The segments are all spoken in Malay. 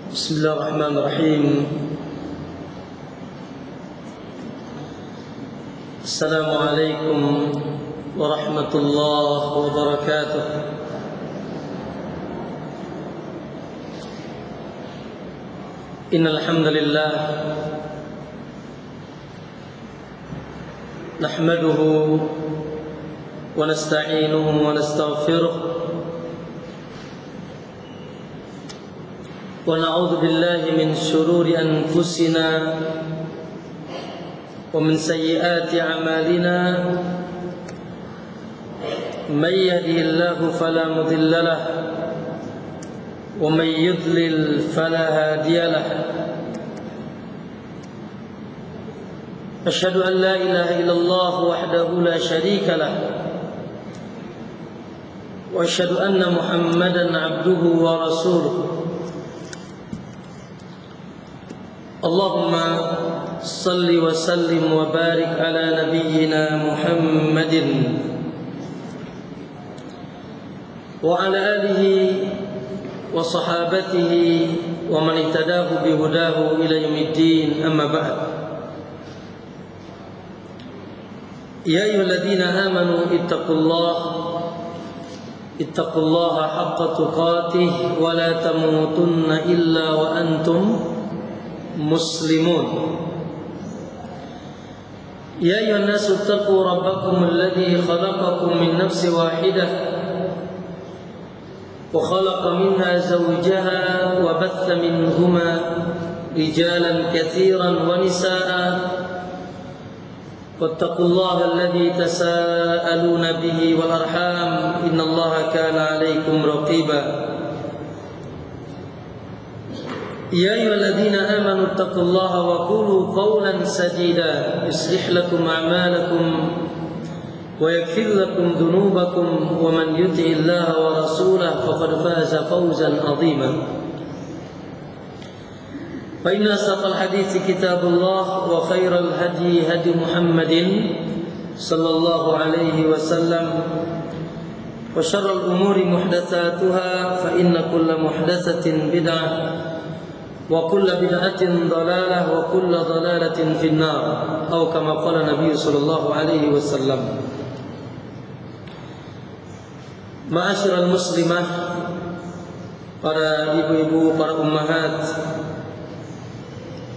بسم الله الرحمن الرحيم. السلام عليكم ورحمة الله وبركاته. إن الحمد لله نحمده ونستعينه ونستغفره ونعوذ بالله من شرور أنفسنا ومن سيئات أعمالنا. من يهده الله فلا مضل له ومن يضلل فلا هادي له. أشهد أن لا إله إلا الله وحده لا شريك له وأشهد أن محمدا عبده ورسوله. اللهم صل وسلم وبارك على نبينا محمد وعلى آله وصحابته ومن اهتداه بهداه إلى يوم الدين. أما بعد، يا أيها الذين آمنوا اتقوا الله حق تقاته ولا تموتن إلا وأنتم مسلمون. يا أيها الناس اتقوا ربكم الذي خلقكم من نفس واحدة وخلق منها زوجها وبث منهما رجالا كثيرا ونساء واتقوا الله الذي تساءلون به والأرحام إن الله كان عليكم رقيبا. يا أيها الذين آمنوا اتقوا الله وقولوا قولا سديدا يصلح لكم أعمالكم ويغفر لكم ذنوبكم ومن يطع الله ورسوله فقد فاز فوزا عظيما. فإن أصدق الحديث كتاب الله وخير الهدي هدي محمد صلى الله عليه وسلم وشر الأمور محدثاتها فإن كل محدثة بدعة وكل بدعة ضلالة وكل ضلالة في النار أو كما قال النبي صلى الله عليه وسلم. Ma'asyiral muslimah, para ibu-ibu, para ummahat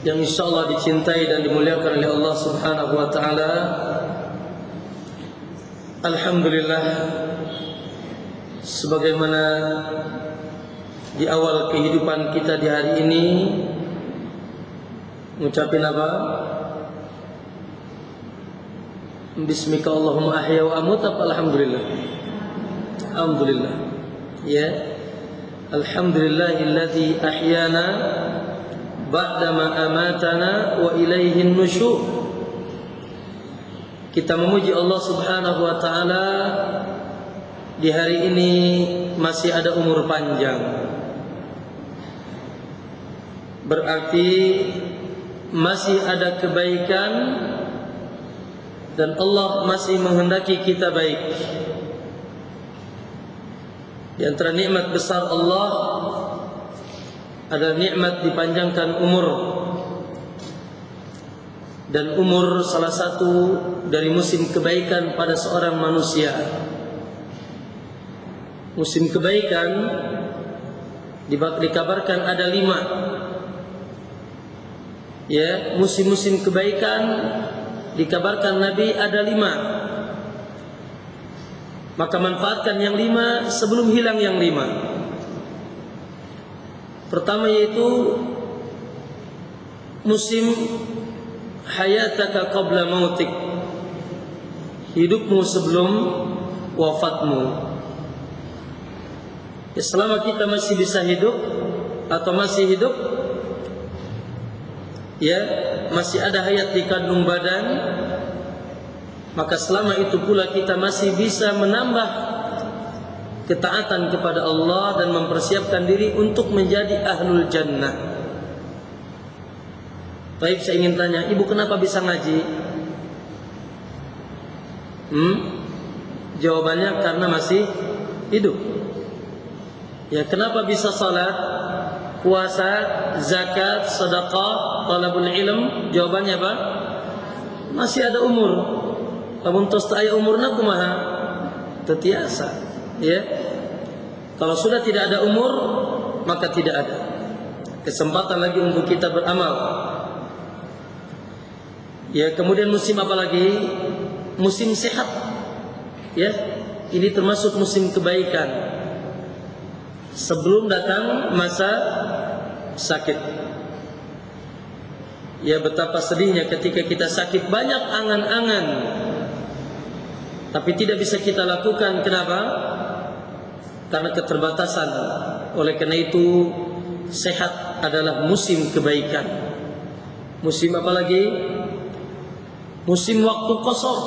yang insyaallah dicintai dan dimuliakan oleh Allah Subhanahu wa taala. Alhamdulillah, sebagaimana di awal kehidupan kita di hari ini ngucapin apa? Bismika Allahumma ahya wa amut. Alhamdulillah. Alhamdulillah. Ya. Alhamdulillahilladzi ahyana ba'dama amatana wa ilaihin nusyur. Kita memuji Allah Subhanahu wa taala, di hari ini masih ada umur panjang. Berarti masih ada kebaikan dan Allah masih menghendaki kita baik. Di antara nikmat besar Allah adalah nikmat dipanjangkan umur. Dan umur salah satu dari musim kebaikan pada seorang manusia. Musim kebaikan dikabarkan ada 5. Ya, musim-musim kebaikan dikabarkan Nabi ada 5. Maka manfaatkan yang 5 sebelum hilang yang 5. Pertama yaitu musim hayataka qabla mautik, hidupmu sebelum wafatmu. Ya, selama kita masih bisa hidup atau masih hidup, ya, masih ada hayat di kandung badan, maka selama itu pula kita masih bisa menambah ketaatan kepada Allah dan mempersiapkan diri untuk menjadi ahlul jannah. Baik, saya ingin tanya, ibu kenapa bisa ngaji? Jawabannya karena masih hidup. Ya, kenapa bisa salat? puasa, zakat, sedekah, talabul ilm? Jawabannya apa? Masih ada umur. Lamun tos teu aya umurna kumaha? Teu tiasa, ya. Kalau sudah tidak ada umur, maka tidak ada kesempatan lagi untuk kita beramal. Ya, kemudian musim apa lagi? Musim sehat. Ya, ini termasuk musim kebaikan. Sebelum datang masa sakit. Ya, betapa sedihnya ketika kita sakit, banyak angan-angan tapi tidak bisa kita lakukan. Kenapa? Karena keterbatasan. Oleh karena itu, sehat adalah musim kebaikan. Musim apa lagi? Musim waktu kosong.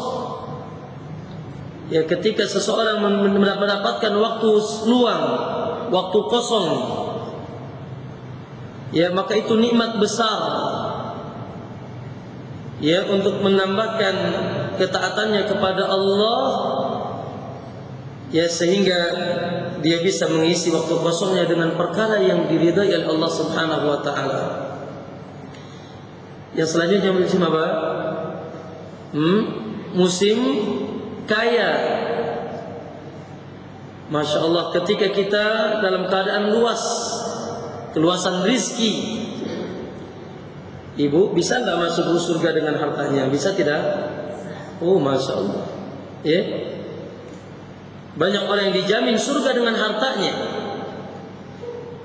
Ya, ketika seseorang mendapatkan waktu luang, waktu kosong, ya, maka itu nikmat besar. Ya, untuk menambahkan ketaatannya kepada Allah, ya, sehingga dia bisa mengisi waktu kosongnya dengan perkara yang diridai oleh Allah Subhanahu wa taala. Yang selanjutnya musim apa? Musim kaya. Masya Allah, ketika kita dalam keadaan luas, keluasan rizki. Ibu bisa nggak masuk surga dengan hartanya? Bisa tidak? Oh, Masya Allah, ya. Banyak orang yang dijamin surga dengan hartanya.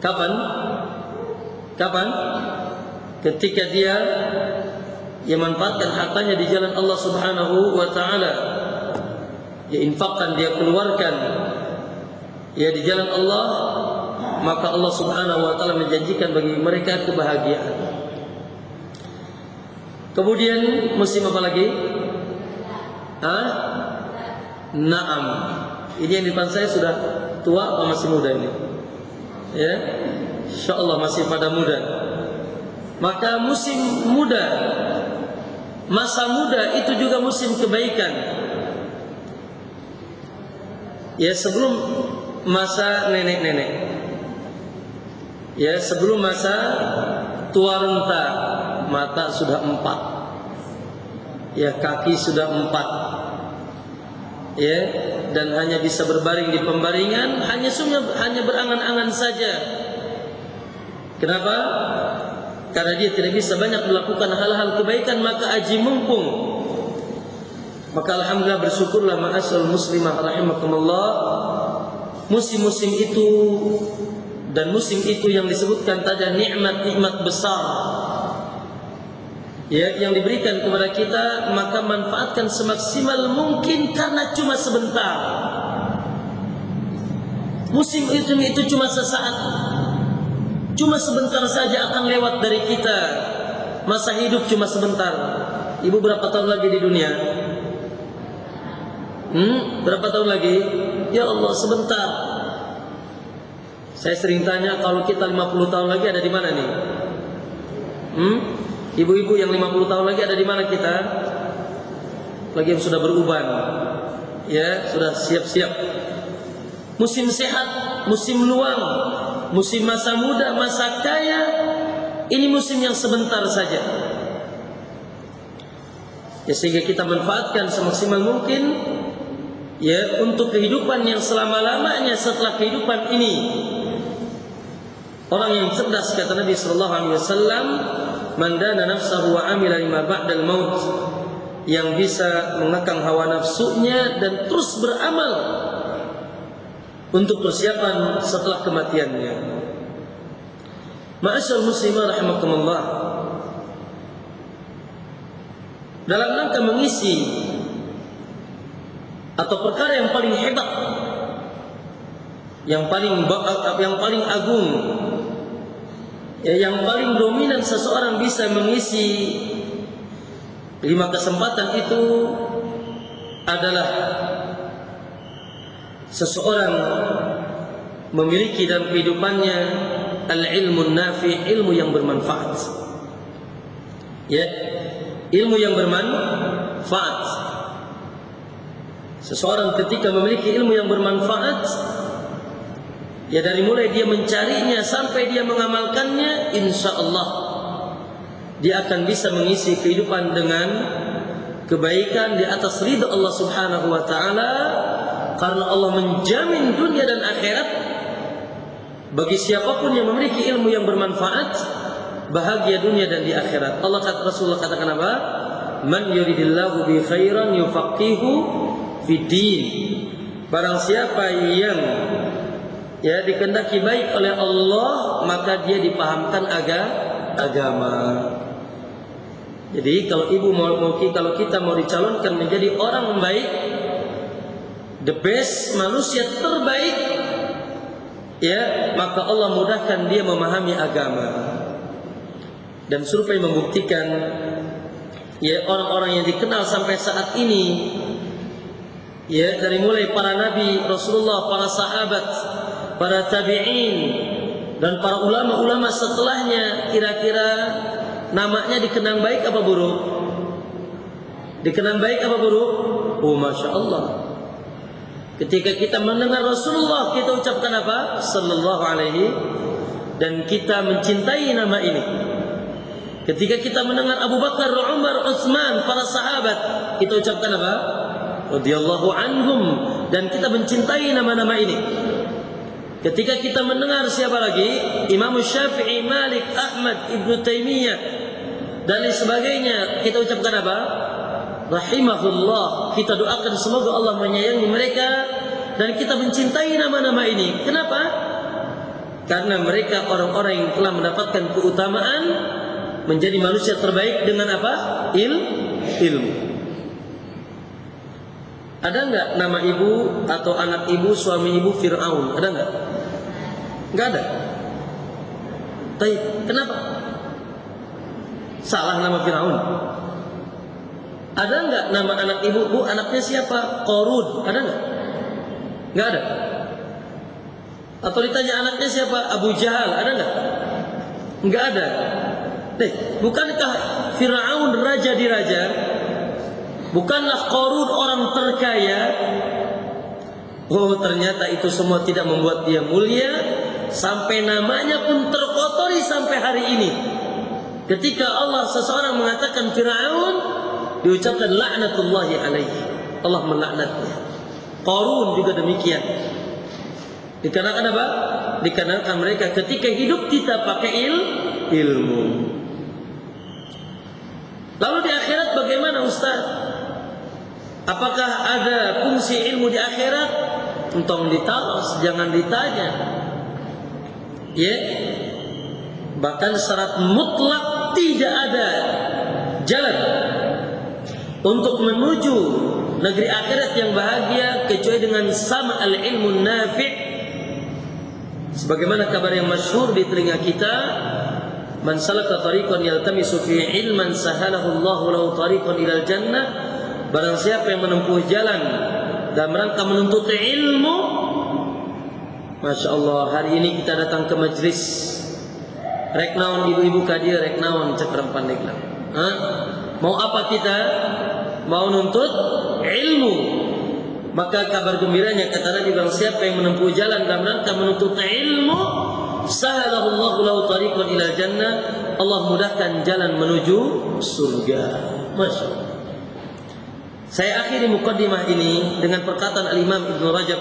Kapan? Kapan? Ketika dia memanfaatkan hartanya di jalan Allah Subhanahu wa taala. Ya, infakkan, dia keluarkan, ya, di jalan Allah, maka Allah Subhanahu wa taala menjanjikan bagi mereka kebahagiaan. Kemudian musim apa lagi? Naam. Ini yang di depan saya sudah tua atau masih muda ini? Ya, insyaallah masih pada muda. Maka musim muda, masa muda itu juga musim kebaikan. Ya, sebelum masa nenek-nenek. Ya, sebelum masa tua renta, mata sudah 4. Ya, kaki sudah 4. Ya, dan hanya bisa berbaring di pembaringan, hanya berangan-angan saja. Kenapa? Karena dia tidak bisa banyak melakukan hal-hal kebaikan, maka aji mumpung. Maka alhamdulillah, bersyukurlah ma'asyiral muslimah rahimakumullah. Musim-musim itu dan musim itu yang disebutkan tadi nikmat-nikmat besar, ya, yang diberikan kepada kita, maka manfaatkan semaksimal mungkin karena cuma sebentar. Musim itu cuma sesaat, cuma sebentar saja akan lewat dari kita. Masa hidup cuma sebentar. Ibu berapa tahun lagi di dunia? Berapa tahun lagi? Ya Allah, sebentar. Saya sering tanya, kalau kita 50 tahun lagi ada di mana nih? Ibu-ibu yang 50 tahun lagi ada di mana kita? Lagi yang sudah beruban, ya, sudah siap-siap. Musim sehat, musim luang, musim masa muda, masa kaya, ini musim yang sebentar saja. Ya, sehingga kita manfaatkan semaksimal mungkin, ya, untuk kehidupan yang selama-lamanya setelah kehidupan ini. Orang yang cerdas, kata Nabi sallallahu alaihi wasallam, man dana nafsahu wa amila lima ba'dal maut, yang bisa mengekang hawa nafsunya dan terus beramal untuk persiapan setelah kematiannya. Ma'asyiral muslimin rahimakumullah, dalam rangka mengisi atau perkara yang paling hebat, yang paling agung, ya, yang paling dominan seseorang bisa mengisi 5 kesempatan itu adalah seseorang memiliki dalam kehidupannya al-ilmun nafi', ilmu yang bermanfaat. Ya, ilmu yang bermanfaat. Seseorang ketika memiliki ilmu yang bermanfaat, Ya dari mulai dia mencarinya sampai dia mengamalkannya, insya Allah dia akan bisa mengisi kehidupan dengan kebaikan di atas ridha Allah Subhanahu wa taala, karena Allah menjamin dunia dan akhirat bagi siapapun yang memiliki ilmu yang bermanfaat, bahagia dunia dan di akhirat. Rasulullah katakan apa? Man yuridillahu bi khairan yufaqihu fiddin. Barang siapa yang dikehendaki baik oleh Allah, maka dia dipahamkan agama. Jadi kalau kalau kita mau dicalonkan menjadi orang baik, the best, manusia terbaik, maka Allah mudahkan dia memahami agama. Dan survei membuktikan, orang-orang yang dikenal sampai saat ini, dari mulai para nabi, Rasulullah, para sahabat, para tabi'in, dan para ulama-ulama setelahnya, kira-kira namanya dikenang baik apa buruk? Dikenang baik apa buruk? Oh, Masya Allah. Ketika kita mendengar Rasulullah, kita ucapkan apa? Sallallahu alaihi. Dan kita mencintai nama ini. Ketika kita mendengar Abu Bakar, Umar, Utsman, para sahabat, kita ucapkan apa? Radhiyallahu anhum. Dan kita mencintai nama-nama ini. Ketika kita mendengar siapa lagi? Imam Syafi'i, Malik, Ahmad, Ibnu Taimiyah dan lain sebagainya, kita ucapkan apa? Rahimahullah. Kita doakan semoga Allah menyayangi mereka, dan kita mencintai nama-nama ini. Kenapa? Karena mereka orang-orang yang telah mendapatkan keutamaan menjadi manusia terbaik dengan apa? Ilmu. Ada enggak nama ibu atau anak ibu, suami ibu Fir'aun? Ada enggak? Enggak ada. Baik, kenapa? Salah nama Fir'aun. Ada enggak nama anak ibu? Bu, anaknya siapa? Qarun. Ada enggak? Enggak ada. Atau ditanya anaknya siapa? Abu Jahal. Ada enggak? Enggak ada. Bukankah Fir'aun raja di raja? Bukanlah Qarun orang terkaya? Oh, ternyata itu semua tidak membuat dia mulia, sampai namanya pun terkotori sampai hari ini. Ketika Allah seseorang mengatakan Fir'aun, diucapkan laknatullahi alaihi. Allah melaknatnya. Qarun juga demikian. Dikarenakan apa? Dikarenakan mereka ketika hidup tidak pakai ilmu. Lalu di akhirat bagaimana, Ustaz? Apakah ada fungsi ilmu di akhirat? Entong ditaros, jangan ditanya. Bahkan syarat mutlak tidak ada jalan untuk menuju negeri akhirat yang bahagia kecuali dengan sama al-ilmu nafi'. Sebagaimana kabar yang masyhur di telinga kita, man salaka tariqan yaltamisu fi ilman sahalahu Allahu lahu tariqan ilal jannah. Barang siapa yang menempuh jalan dalam rangka menuntut ilmu, Masya Allah, hari ini kita datang ke majlis rek naon ibu-ibu kadir, rek naon cekram pandek lah. Mau apa kita? Mau nuntut ilmu. Maka kabar gembiranya kata Nabi, barang siapa yang menempuh jalan dalam rangka menuntut ilmu, sahalahu Allahu lahu tariqan ilal jannah. Allah mudahkan jalan menuju surga. Masya Allah. Saya akhiri mukaddimah ini dengan perkataan Al-Imam Ibn Rajab.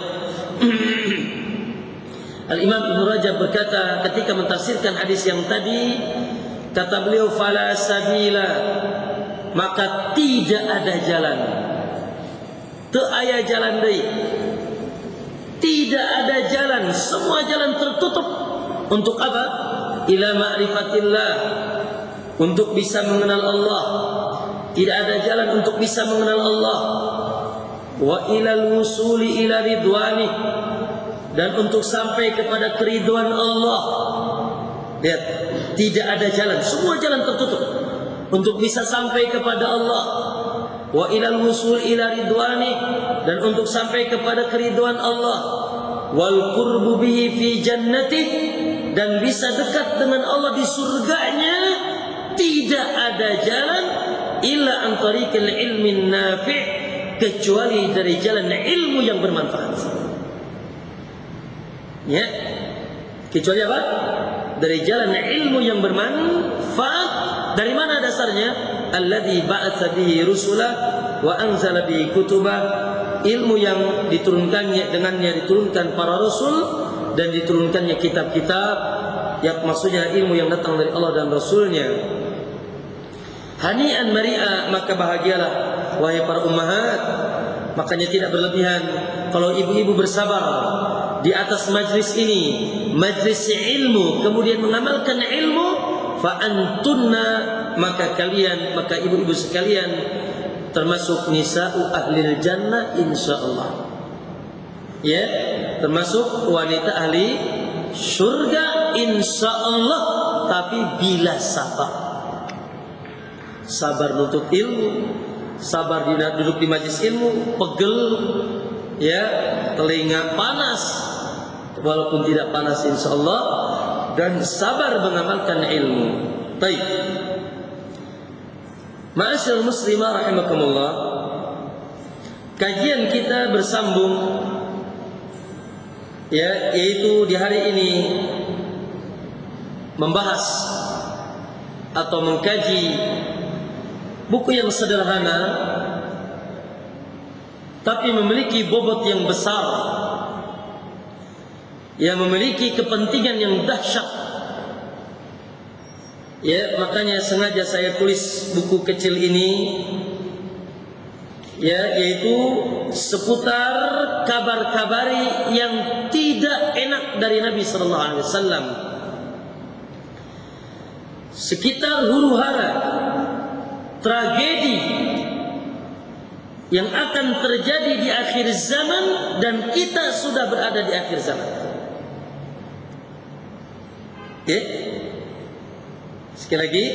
Al-Imam Ibn Rajab berkata ketika mentafsirkan hadis yang tadi, kata beliau, fala sabila, maka tidak ada jalan. Teu aya jalan deui. Tidak ada jalan, semua jalan tertutup. Untuk apa? Ila ma'rifatillah, untuk bisa mengenal Allah. Tidak ada jalan untuk bisa mengenal Allah. Wa ilal wusuli ila ridwani, dan untuk sampai kepada keriduan Allah. Lihat, tidak ada jalan, semua jalan tertutup untuk bisa sampai kepada Allah. Wa ilal wusul ila ridwani, dan untuk sampai kepada keriduan Allah. Wal qurbu bihi fi jannati, dan bisa dekat dengan Allah di surganya. Tidak ada jalan illa an tariqil ilmin nafi', kecuali dari jalan ilmu yang bermanfaat. Ya, Kecuali apa? Dari jalan ilmu yang bermanfaat. Dari mana dasarnya? Alladzi ba'atsa bihi rusulah wa anzala bihi kutubah. Ilmu yang diturunkannya, dengannya diturunkan para rasul dan diturunkannya kitab-kitab, yang maksudnya ilmu yang datang dari Allah dan Rasulnya. Hani'an mari'a, maka bahagialah wahai para ummahat. Makanya tidak berlebihan kalau ibu-ibu bersabar di atas majlis ini, majlis ilmu, kemudian mengamalkan ilmu, fa antunna, maka ibu-ibu sekalian termasuk nisa'u ahlil jannah insyaallah. Ya, termasuk wanita ahli surga insyaallah, tapi bila sabar. Sabar nuntut ilmu, sabar duduk di majlis ilmu, pegel, ya, telinga panas walaupun tidak panas insyaallah, dan sabar mengamalkan ilmu. Baik. Ma'asyiral muslimah rahimakumullah. Kajian kita bersambung, ya, yaitu di hari ini membahas atau mengkaji buku yang sederhana tapi memiliki bobot yang besar, yang memiliki kepentingan yang dahsyat. Ya, makanya sengaja saya tulis buku kecil ini, ya, yaitu seputar kabar-kabari yang tidak enak dari Nabi sallallahu alaihi wasallam, sekitar huru-hara tragedi yang akan terjadi di akhir zaman, dan kita sudah berada di akhir zaman. Okay? Sekali lagi,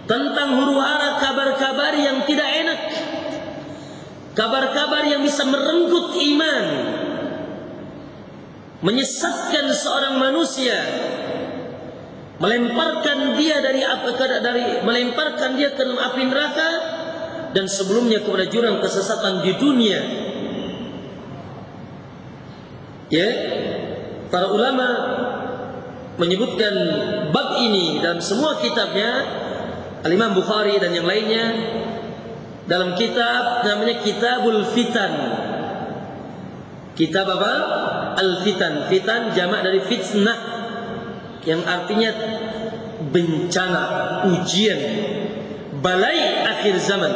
tentang huru-hara kabar-kabar yang tidak enak, kabar-kabar yang bisa merenggut iman, menyesatkan seorang manusia, melemparkan dia melemparkan dia ke dalam api neraka, dan sebelumnya kepada jurang kesesatan di dunia. Ya, para ulama menyebutkan bab ini dalam semua kitabnya, Al-Imam Bukhari dan yang lainnya, dalam kitab namanya Kitabul Fitan. Kitab apa? Al-Fitan. Fitan jamak dari fitnah, yang artinya bencana, ujian, balai akhir zaman.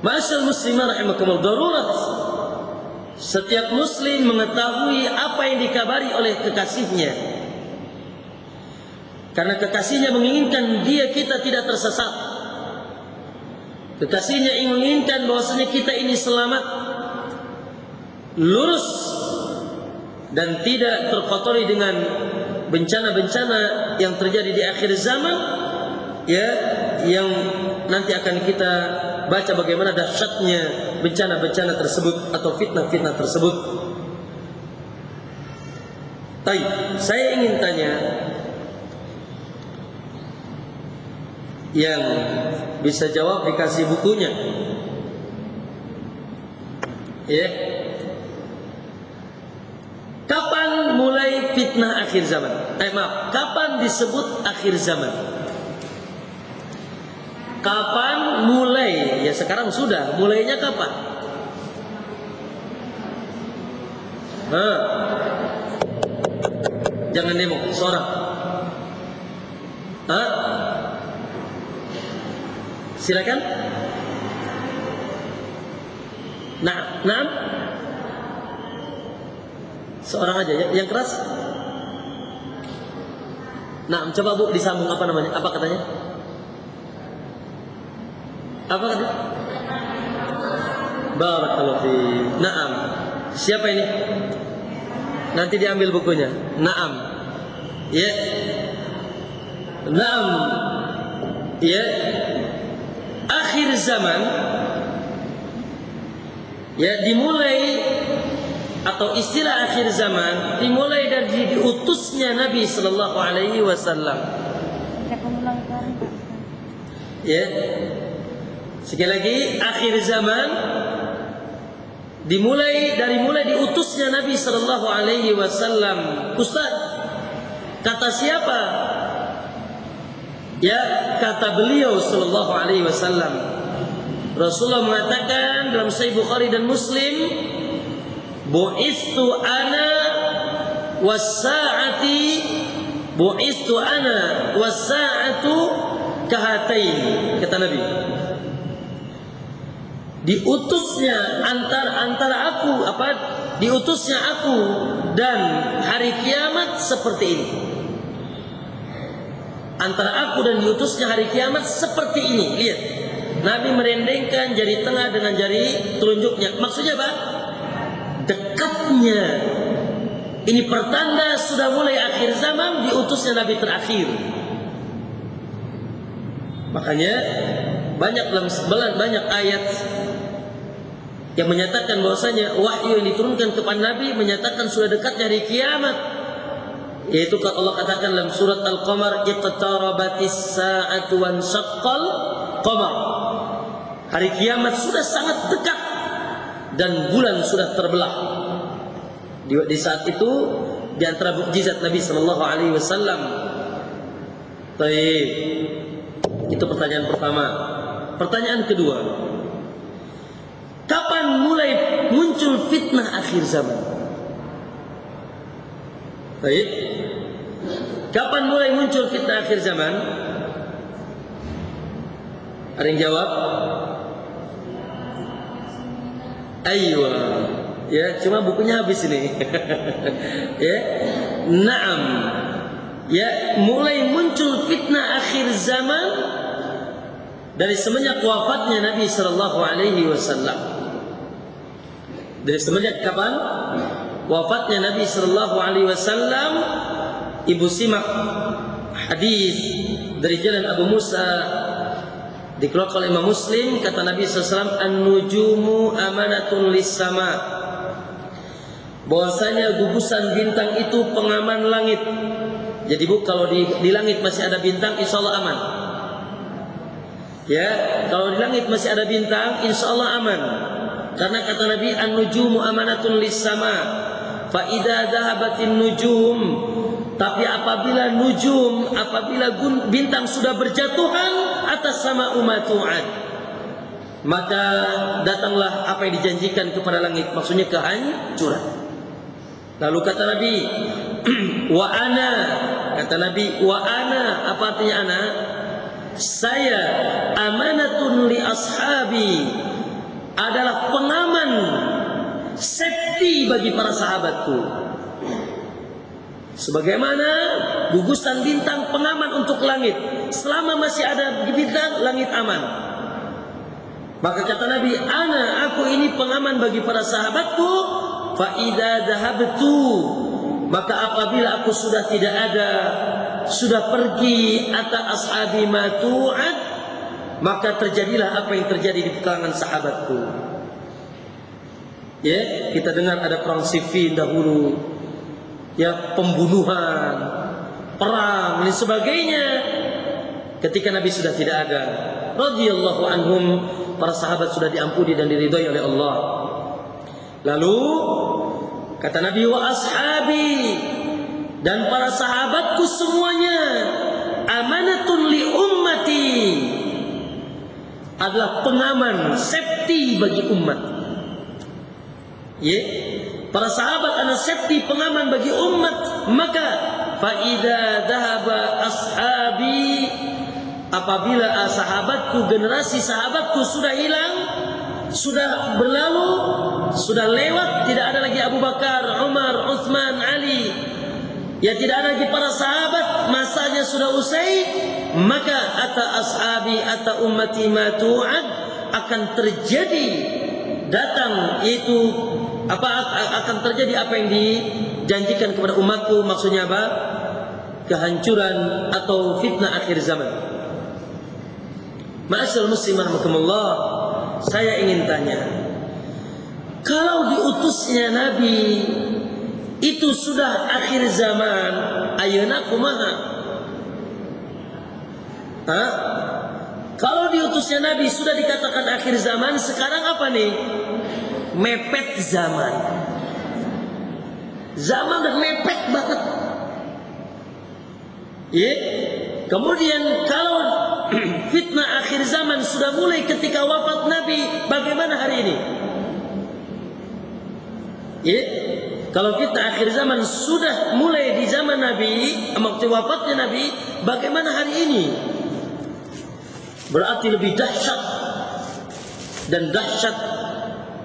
Ma'asyiral muslimin rahimakumullah, darurat setiap muslim mengetahui apa yang dikabari oleh kekasihnya, karena kekasihnya menginginkan kita tidak tersesat. Kekasihnya menginginkan bahwasanya kita ini selamat, lurus, dan tidak terkotori dengan bencana-bencana yang terjadi di akhir zaman, ya, yang nanti akan kita baca bagaimana dahsyatnya bencana-bencana tersebut atau fitnah-fitnah tersebut. Baik, saya ingin tanya yang bisa jawab dikasih bukunya. Ya. Kapan mulai fitnah akhir zaman? Kapan disebut akhir zaman? Kapan mulai? Ya sekarang sudah. Mulainya kapan? Jangan demo, seorang. Silakan. Nah. Seorang aja ya, yang keras. Nah, coba Bu disambung, apa namanya? Apa katanya? Apa katanya? Barakallahu fiik. Naam. Siapa ini? Nanti diambil bukunya. Naam. Ya. Naam. Ya. Akhir zaman, ya, dimulai, atau istilah akhir zaman dimulai dari diutusnya Nabi sallallahu alaihi wasallam. Ya. Sekali lagi, akhir zaman Dimulai diutusnya Nabi sallallahu alaihi wasallam. Ustaz, kata siapa? Ya, kata beliau sallallahu alaihi wasallam. Rasulullah mengatakan dalam Sahih Bukhari dan Muslim, bu'istu ana was-sa'atu kahatain, kata Nabi. Diutusnya diutusnya aku dan hari kiamat seperti ini. Antara aku dan diutusnya hari kiamat seperti ini. Lihat, Nabi merendengkan jari tengah dengan jari telunjuknya. Maksudnya apa? Dekatnya. Ini pertanda sudah mulai akhir zaman, diutusnya Nabi terakhir. Makanya banyak ayat yang menyatakan bahwasanya wahyu yang diturunkan kepada Nabi menyatakan sudah dekatnya hari kiamat. Yaitu Allah katakan dalam surat Al-Qamar, iqtarabatis sa'atu wan syaqqal qamar. Hari kiamat sudah sangat dekat dan bulan sudah terbelah. Di saat itu di antara mukjizat Nabi sallallahu alaihi wasallam. Baik. Itu pertanyaan pertama. Pertanyaan kedua, kapan mulai muncul fitnah akhir zaman? Baik. Kapan mulai muncul fitnah akhir zaman? Ada yang jawab? Aywa. Ya, cuma bukunya habis ini. Ya. Naam. Ya, mulai muncul fitnah akhir zaman dari semenjak wafatnya Nabi sallallahu alaihi wasallam. Dari semenjak kapan? Wafatnya Nabi sallallahu alaihi wasallam. Ibu simak hadis dari jalan Abu Musa dikeluarkan oleh Imam Muslim, kata Nabi sallallahu alaihi wasallam, "An-nujumu amanatun lis-sama." Bahwasanya gugusan bintang itu pengaman langit. Jadi kalau di langit masih ada bintang, insya Allah aman. Ya, kalau di langit masih ada bintang, insya Allah aman. Karena kata Nabi, an-nujumu amanatun lis-sama, fa idza dhahabatin nujum. Tapi apabila bintang sudah berjatuhan atas sama umatu'ad, maka datanglah apa yang dijanjikan kepada langit, maksudnya kehancuran. Lalu kata Nabi, wa ana, kata Nabi, wa ana, apa artinya ana? Saya amanatun li ashabi, adalah pengaman, safety bagi para sahabatku. Sebagaimana gugusan bintang pengaman untuk langit, selama masih ada bintang, langit aman. Maka kata Nabi, ana, aku ini pengaman bagi para sahabatku. Fa idza dhahabtu, maka apabila aku sudah tidak ada, sudah pergi, ata ashabi matu'ad, maka terjadilah apa yang terjadi di kalangan sahabatku. Ya, kita dengar ada perang Siffin dahulu, ya, pembunuhan, perang dan sebagainya. Ketika Nabi sudah tidak ada, radhiyallahu anhum, para sahabat sudah diampuni dan diridhai oleh Allah. Lalu kata Nabi, wa ashabi, dan para sahabatku semuanya, amanatun li ummati, adalah pengaman, safety bagi umat. Ya, para sahabat adalah safety, pengaman bagi umat. Maka fa idza dhahaba ashabi, apabila sahabatku, generasi sahabatku sudah hilang, sudah berlalu, sudah lewat, tidak ada lagi Abu Bakar, Umar, Utsman, Ali, ya tidak ada lagi para sahabat, masanya sudah usai, maka ata ashabi, ata ummati ma tu'ad, akan terjadi, datang, yaitu akan terjadi apa yang dijanjikan kepada umatku. Maksudnya apa? Kehancuran atau fitnah akhir zaman. Ma'asyiral muslimin rahimakumullah, saya ingin tanya, kalau diutusnya Nabi itu sudah akhir zaman, ayeuna kumaha? Kalau diutusnya Nabi sudah dikatakan akhir zaman, sekarang apa nih? mepet zaman. Zaman udah mepet banget. Ya. Kemudian kalau fitnah akhir zaman sudah mulai ketika wafat Nabi, bagaimana hari ini? Ya. Kalau fitnah akhir zaman sudah mulai di zaman Nabi, waktu wafatnya Nabi, bagaimana hari ini? Berarti lebih dahsyat dan dahsyat.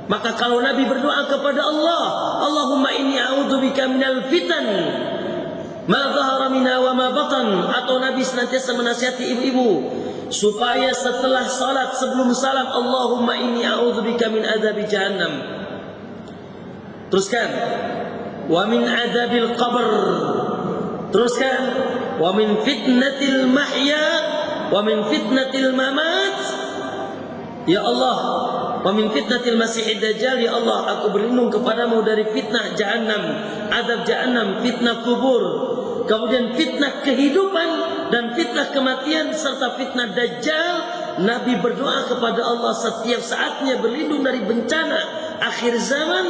Maka kalau Nabi berdoa kepada Allah, Allahumma inni a'udzubika minal fitan ma dhahara minha wa ma batan, atau Nabi senantiasa menasihati ibu-ibu supaya setelah salat, sebelum salat, Allahumma inni a'udzubika min adzabi jahannam. Teruskan, wa min adzabil qabr. Teruskan, wa min fitnatil mahya wa min fitnatil mamat. Ya Allah, wa min fitnatil masiihid dajjal. Ya Allah, aku berlindung kepadamu dari fitnah jahannam, azab jahannam, fitnah kubur, kemudian fitnah kehidupan dan fitnah kematian, serta fitnah dajjal. Nabi berdoa kepada Allah setiap saatnya berlindung dari bencana akhir zaman.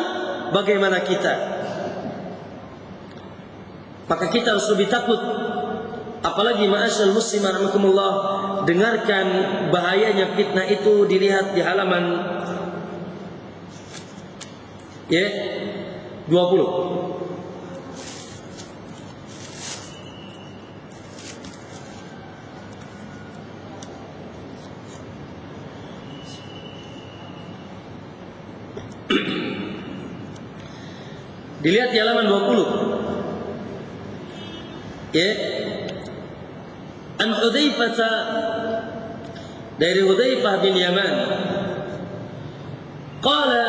Bagaimana kita? Maka kita harus lebih takut. Apalagi ma'asyal muslim rahimakumullah, dengarkan bahayanya fitnah itu, dilihat di halaman 20. Dilihat di halaman 20. An Hudzaifah, dari Hudzaifah bin Yaman, qala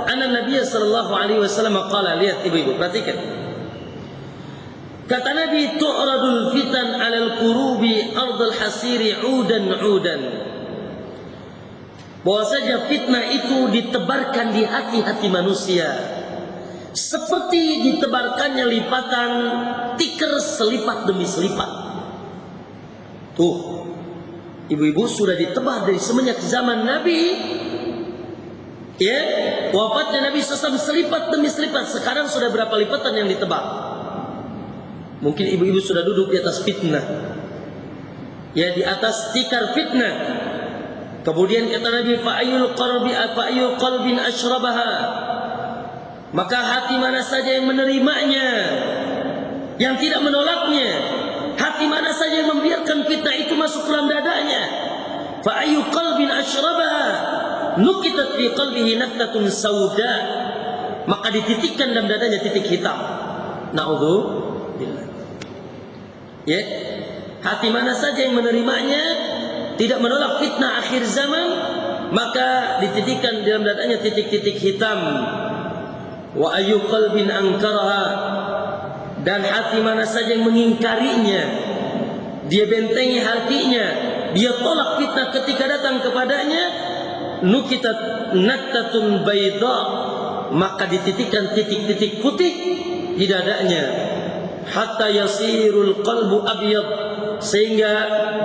anna Nabiy sallallahu alaihi wasallam qala. Lihat ibu-ibu, perhatikan. Kata Nabi, tu'radul fitan 'alal qurubi ardal hasiri 'udan. Bahwasanya fitnah itu ditebarkan di hati-hati manusia seperti ditebarkannya lipatan tikar selipat demi selipat. Tuh, ibu-ibu, sudah ditebar dari semenjak zaman Nabi. Wafatnya Nabi SAW selipat demi selipat. Sekarang sudah berapa lipatan yang ditebar? Mungkin ibu-ibu sudah duduk di atas fitnah, di atas tikar fitnah. Kemudian kata Nabi, fa'ayul qalbin ashrabaha. Maka hati mana saja yang menerimanya, yang tidak menolaknya. Hati mana saja yang membiarkan fitnah itu masuk ke dalam dadanya. Fa ayu qalbin ashrabaha nukitat fi qalbihi naktatun sauda. Maka dititikkan dalam dadanya titik hitam. Na'udzubillah. Hati mana saja yang menerimanya, tidak menolak fitnah akhir zaman, maka dititikkan dalam dadanya titik-titik hitam. Wa ayu qalbin ankaraha. Dan hati mana saja yang mengingkarinya, dia bentengi hatinya, dia tolak fitnah ketika datang kepadanya, nukitat naktatun baida, maka dititikkan titik-titik putih di dadanya, hatta yasirul qalbu abyad, sehingga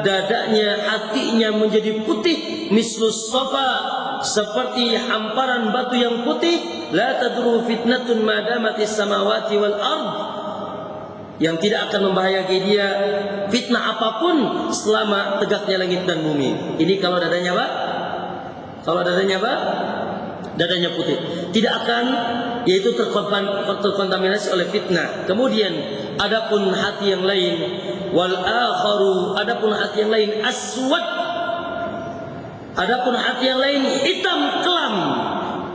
dadanya, hatinya menjadi putih, mislus safa, seperti hamparan batu yang putih. La tadru fitnatun madamatis samawati wal ard, yang tidak akan membahayakan dia fitnah apapun selama tegaknya langit dan bumi. Ini kalau dadanya apa? Kalau dadanya apa? Dadanya putih, tidak akan, yaitu terkontaminasi oleh fitnah. Kemudian adapun hati yang lain, wal akharu, adapun hati yang lain aswad, adapun hati yang lain hitam kelam,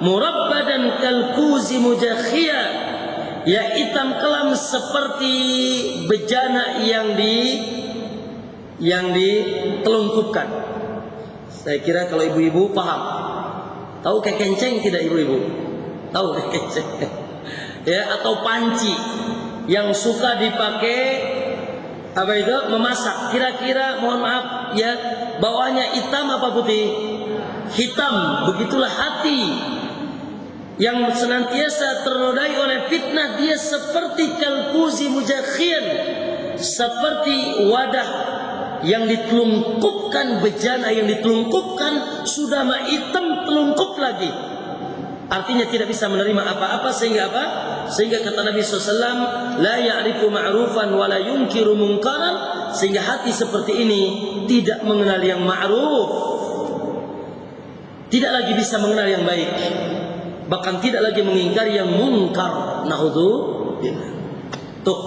murabbadan kalkuzi mujakhiyah, ya hitam kelam seperti bejana yang ditelungkupkan. Saya kira kalau ibu-ibu paham. Tahu kekenceng tidak ibu-ibu? Tahu kekenceng? Atau panci yang suka dipakai memasak. Kira-kira, mohon maaf bawahnya hitam apa putih? Hitam. Begitulah hati yang senantiasa ternodai oleh fitnah, dia seperti kalkuzi mujakhian, seperti wadah yang ditelungkupkan, bejana yang ditelungkupkan, sudah hitam telungkup lagi. Artinya tidak bisa menerima apa-apa sehingga apa? Sehingga kata Nabi SAW, la ya'rifu ma'rufan wa la yunkiru munkaran, sehingga hati seperti ini tidak mengenal yang ma'ruf, tidak lagi bisa mengenal yang baik, bahkan tidak lagi mengingkari yang munkar. Naudzubillah. Tuh,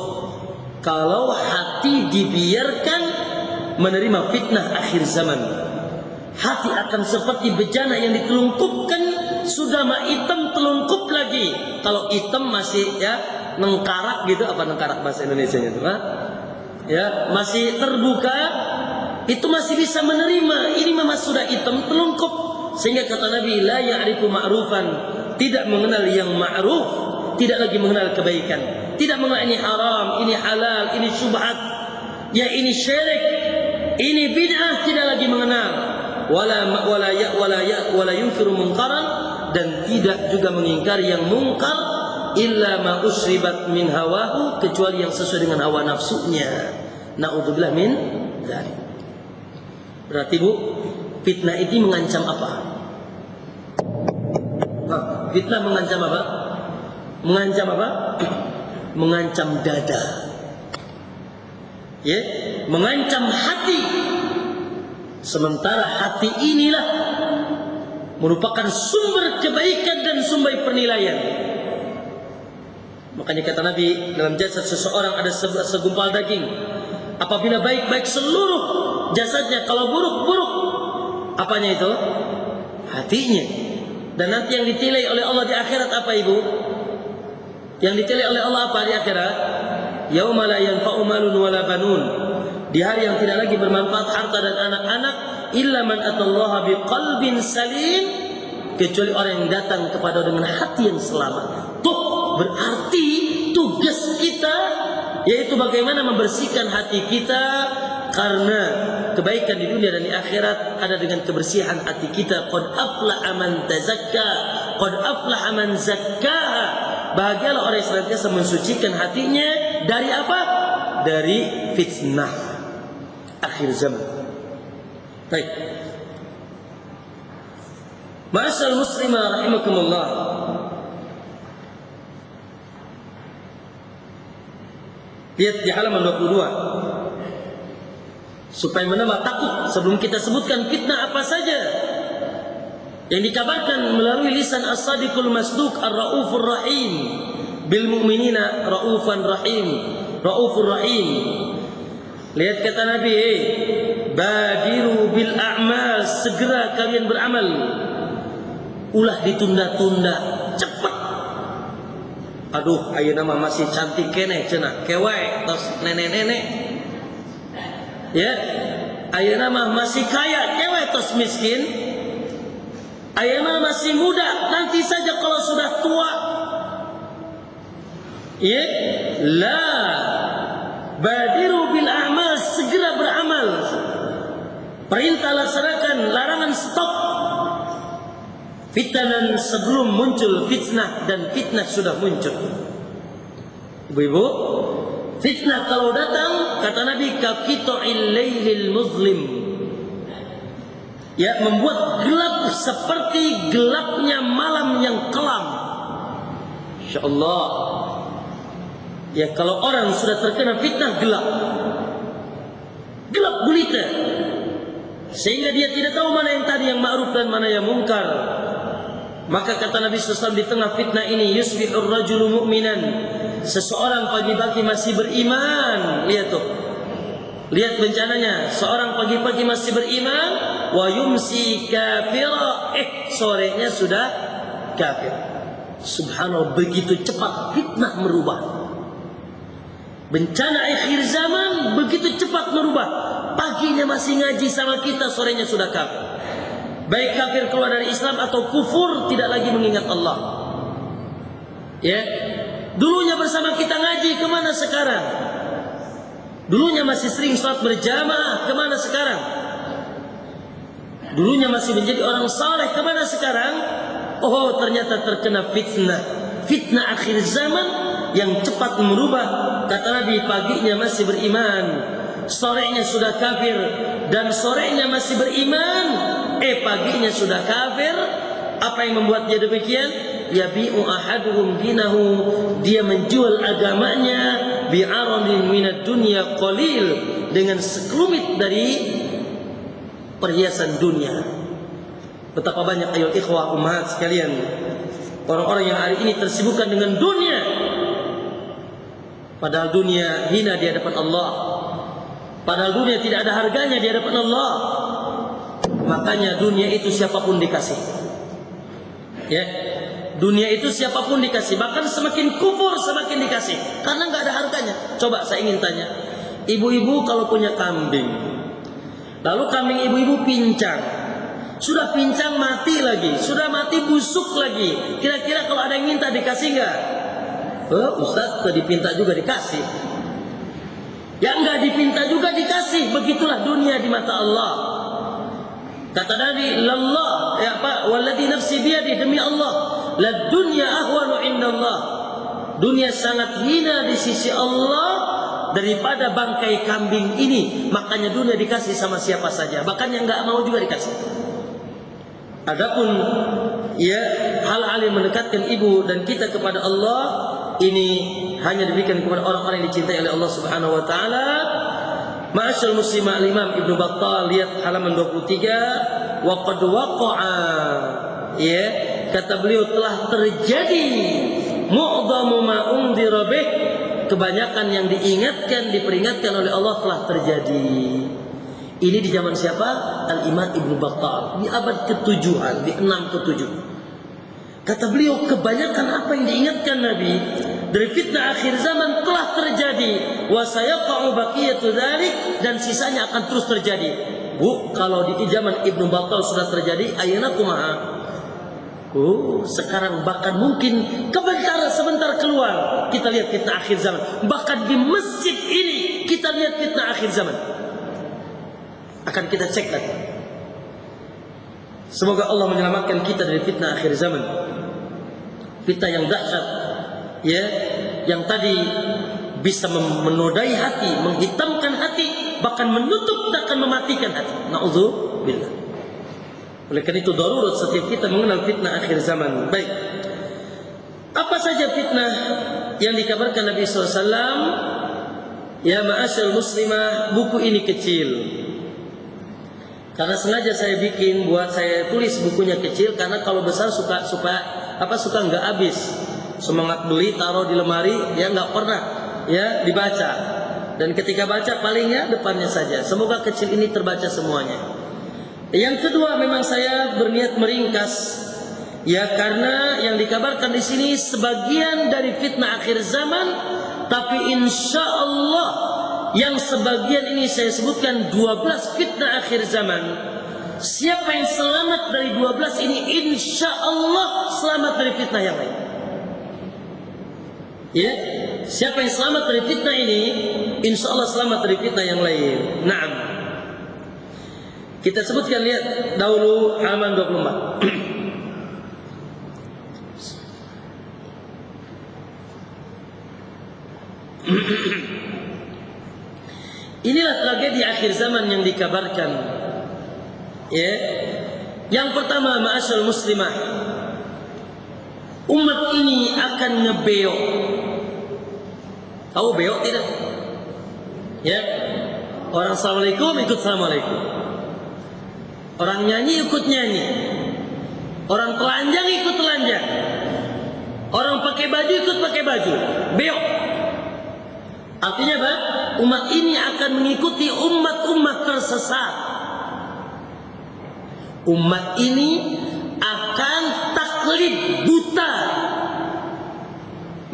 kalau hati dibiarkan menerima fitnah akhir zaman, hati akan seperti bejana yang ditelungkupkan, sudah mah hitam telungkup lagi. Kalau hitam masih ya nengkarak gitu, apa nengkarak bahasa Indonesianya itu, ya masih terbuka, itu masih bisa menerima. Ini memang sudah hitam telungkup, sehingga kata Nabi, la ya'rifu ma'rufan, tidak mengenal yang ma'ruf, tidak lagi mengenal kebaikan, tidak mengenal ini haram, ini halal, ini syubhat, ya ini syirik, ini bid'ah, tidak lagi mengenal. Wala yunkiru munkaran, dan tidak juga mengingkari yang mungkar, illa ma usribat min hawahu, kecuali yang sesuai dengan hawa nafsunya. Naudzubillah min dzalik. Berarti Bu, fitnah ini mengancam apa? Fitnah mengancam apa? Mengancam apa? Mengancam dada. Ya, mengancam hati. Sementara hati inilah merupakan sumber kebaikan dan sumber penilaian. Makanya kata Nabi, dalam jasad seseorang ada segumpal daging. Apabila baik-baik seluruh jasadnya, kalau buruk-buruk, apanya itu? Hatinya. Dan nanti yang ditilai oleh Allah di akhirat apa, Ibu? Yang ditilai oleh Allah apa di akhirat? Yauma la yanfa'u malun wala banun. Di hari yang tidak lagi bermanfaat harta dan anak-anak, illa man atallaha biqalbin salim, kecuali orang yang datang kepada dengan hati yang selamat. Tuh, berarti tugas kita yaitu bagaimana membersihkan hati kita, karena kebaikan di dunia dan di akhirat ada dengan kebersihan hati kita. Qad aflaha man tazakka, qad aflaha man zakkaha. Bahagialah orang yang senantiasa mensucikan hatinya dari apa? Dari fitnah akhir zaman. Baik. Ma'asyiral muslimah rahimakumullah. Lihat di halaman 22. Supaya menambah takut, sebelum kita sebutkan fitnah apa saja yang dikabarkan melalui lisan as-sadiqul masduq ar-raufur rahim, bil mu'minina raufan rahim, raufur rahim. Lihat kata Nabi, badiru bil a'mal, segera kalian beramal. Ulah ditunda-tunda, cepat. Aduh, ayeuna mah masih cantik keneh cenah, kewe tos nenek-nenek. Ya, ayeuna mah masih kaya, kewe tos miskin. Ayeuna masih muda, nanti saja kalau sudah tua. Ya, la badiru bil a'mal, segera beramal. Perintah laksanakan, larangan stop. Fitnah sebelum muncul fitnah, dan fitnah sudah muncul. Ibu-ibu, fitnah kalau datang, kata Nabi, kaqita'il lailil muzlim. Ya, membuat gelap seperti gelapnya malam yang kelam. Insyaallah. Ya, kalau orang sudah terkena fitnah, gelap. Gelap gulita. Sehingga dia tidak tahu mana yang tadi yang ma'ruf dan mana yang mungkar. Maka kata Nabi SAW, di tengah fitnah ini, yusbihur rajulu mu'minan. Seseorang pagi-pagi masih beriman. Lihat tuh. Lihat bencananya. Seorang pagi-pagi masih beriman, wa yumsi kafira. Sorenya sudah kafir. Subhanallah, begitu cepat fitnah merubah. Bencana akhir zaman begitu cepat merubah. Paginya masih ngaji sama kita, sorenya sudah kafir. Baik kafir keluar dari Islam atau kufur, tidak lagi mengingat Allah. Ya, dulunya bersama kita ngaji, kemana sekarang? Dulunya masih sering salat berjamaah, kemana sekarang? Dulunya masih menjadi orang saleh, kemana sekarang? Oh, ternyata terkena fitnah. Fitnah akhir zaman yang cepat merubah. Kata Nabi, paginya masih beriman, sorenya sudah kafir, dan sorenya masih beriman, paginya sudah kafir, Apa yang membuat dia demikian? Yabi'u ahaduhum dinahu, dia menjual agamanya bi'aradin minad dunya qalil, dengan sekelumit dari perhiasan dunia. Betapa banyak ayol ikhwah ummahat sekalian, orang-orang yang hari ini tersibukkan dengan dunia, padahal dunia hina di hadapan Allah, padahal dunia tidak ada harganya di hadapan Allah. Makanya dunia itu siapapun dikasih, ya, dunia itu siapapun dikasih, bahkan semakin kufur semakin dikasih, karena nggak ada harganya. Coba saya ingin tanya, ibu-ibu kalau punya kambing, lalu kambing ibu-ibu pincang, sudah pincang mati lagi, sudah mati busuk lagi, kira-kira kalau ada yang minta dikasih nggak? Ustaz, dipinta juga dikasih. Yang nggak dipinta juga dikasih. Begitulah dunia di mata Allah. Kata Nabi, lallah, ya apa? Walladzi nafsi biyadi, demi Allah, la dunya ahwanu indallah. Dunia sangat hina di sisi Allah daripada bangkai kambing ini. Makanya dunia dikasih sama siapa saja, bahkan yang nggak mau juga dikasih. Adapun ya hal-hal yang mendekatkan ibu dan kita kepada Allah, ini hanya diberikan kepada orang-orang yang dicintai oleh Allah Subhanahu wa taala. Ma'asyal muslimah, Imam Ibnu Battal, lihat halaman 23, wa qad waqa'a, ya, kata beliau telah terjadi mu'dhamu ma undhira bih, kebanyakan yang diingatkan, diperingatkan oleh Allah telah terjadi. Ini di zaman siapa? Al-Imam Ibnu Battal, di abad ke-7, di 6 ke-7. Kata beliau, kebanyakan apa yang diingatkan Nabi dari fitnah akhir zaman telah terjadi. Wa sayaqa'u baqiyatu dzalik, dan sisanya akan terus terjadi. Bu, kalau di zaman Ibnu Battal sudah terjadi, ayeuna kumaha? Sekarang bahkan mungkin sebentar keluar kita lihat fitnah akhir zaman. Bahkan di masjid ini kita lihat fitnah akhir zaman. Akan kita cek lagi. Semoga Allah menyelamatkan kita dari fitnah akhir zaman. Fitnah yang dahsyat, ya, yang tadi bisa menodai hati, menghitamkan hati, bahkan menutup dan akan mematikan hati. Na'udzubillah. Oleh karena itu darurat setiap kita mengenal fitnah akhir zaman. Baik. Apa saja fitnah yang dikabarkan Nabi SAW? Ya ma'asyal muslimah, buku ini kecil. Karena sengaja saya bikin, buat saya tulis bukunya kecil, karena kalau besar suka nggak habis. Semangat beli, taruh di lemari, ya nggak pernah ya dibaca. Dan ketika baca palingnya depannya saja. Semoga kecil ini terbaca semuanya. Yang kedua, memang saya berniat meringkas, ya, karena yang dikabarkan di sini sebagian dari fitnah akhir zaman, tapi insya Allah yang sebagian ini saya sebutkan 12 fitnah akhir zaman. Siapa yang selamat dari 12 ini, insya Allah selamat dari fitnah yang lain. Ya, siapa yang selamat dari fitnah ini, insya Allah selamat dari fitnah yang lain. Naam. Kita sebutkan, lihat dahulu halaman 24. Inilah tragedi akhir zaman yang dikabarkan. Ya. Yang pertama, ma'asyal muslimah, umat ini akan ngebeok. Tahu beok tidak? Ya. Orang assalamualaikum ikut assalamualaikum. Orang nyanyi ikut nyanyi. Orang telanjang ikut telanjang. Orang pakai baju ikut pakai baju. Beok. Artinya apa? Umat ini akan mengikuti umat-umat tersesat. Umat ini akan taklid buta,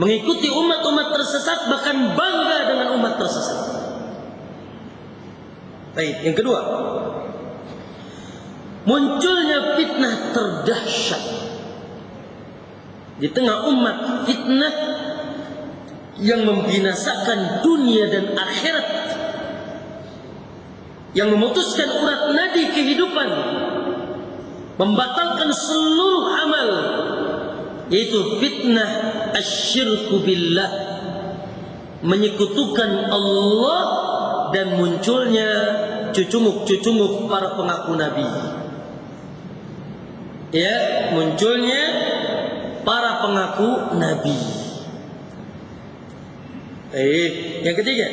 mengikuti umat-umat tersesat, bahkan bangga dengan umat tersesat. Baik, yang kedua, munculnya fitnah terdahsyat di tengah umat, fitnah yang membinasakan dunia dan akhirat, yang memutuskan urat nadi kehidupan, membatalkan seluruh amal, yaitu fitnah asyirku billah, menyekutukan Allah, dan munculnya cucumuk-cucumuk para pengaku nabi. Ya, munculnya para pengaku nabi. Yang ketiga,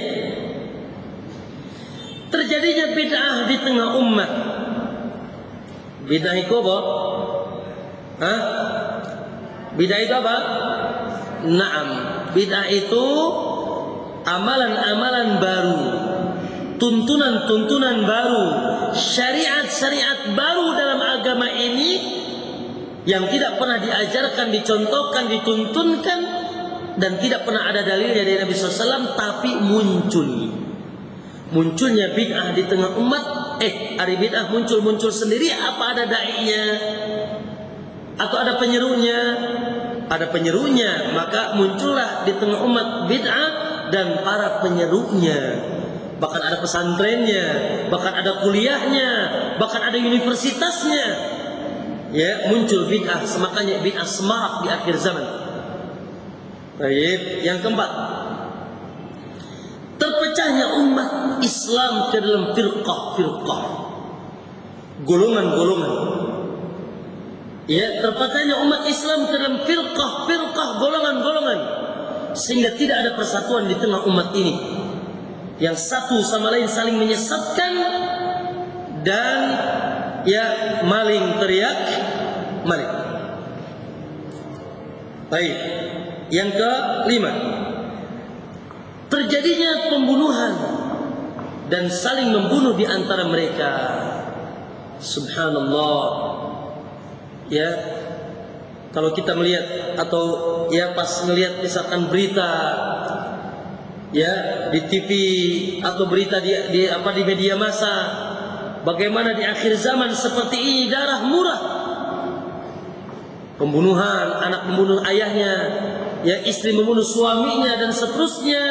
terjadinya bid'ah di tengah umat. Bid'ah itu apa? Bid'ah itu apa? Naam, bid'ah itu amalan-amalan baru, tuntunan-tuntunan baru, syariat-syariat baru dalam agama ini yang tidak pernah diajarkan, dicontohkan, dituntunkan, dan tidak pernah ada dalilnya dari Nabi SAW, tapi munculnya bid'ah di tengah umat. Hari bid'ah muncul sendiri, apa ada da'inya? Atau ada penyerunya? Ada penyerunya, maka muncullah di tengah umat bid'ah dan para penyerunya. Bahkan ada pesantrennya, bahkan ada kuliahnya, bahkan ada universitasnya. Ya, muncul bid'ah, makanya bid'ah semarak di akhir zaman. Baik, yang keempat, terpecahnya umat Islam ke dalam firqah-firqah, golongan-golongan. Ya, terpecahnya umat Islam ke dalam firqah-firqah, golongan-golongan, sehingga tidak ada persatuan di tengah umat ini. Yang satu sama lain saling menyesatkan dan ya maling teriak maling. Baik, yang kelima, terjadinya pembunuhan dan saling membunuh di antara mereka. Subhanallah. Ya, kalau kita melihat atau ya pas melihat misalkan berita ya di TV atau berita di media massa, bagaimana di akhir zaman seperti ini darah murah, pembunuhan, anak membunuh ayahnya, ya istri membunuh suaminya dan seterusnya.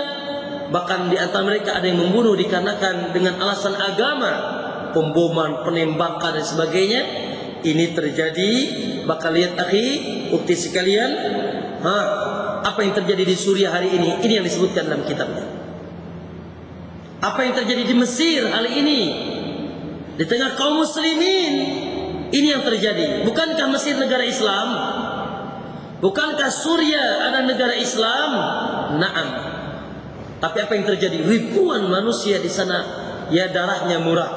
Bahkan di antara mereka ada yang membunuh dikarenakan dengan alasan agama, pemboman, penembakan dan sebagainya. Ini terjadi, bakal lihat akhi, ukti sekalian, apa yang terjadi di Suriah hari ini? Ini yang disebutkan dalam kitabnya. Apa yang terjadi di Mesir hari ini? Di tengah kaum muslimin, ini yang terjadi. Bukankah Mesir negara Islam? Bukankah Suriah ada negara Islam? Naam. Tapi apa yang terjadi? Ribuan manusia di sana, ya darahnya murah.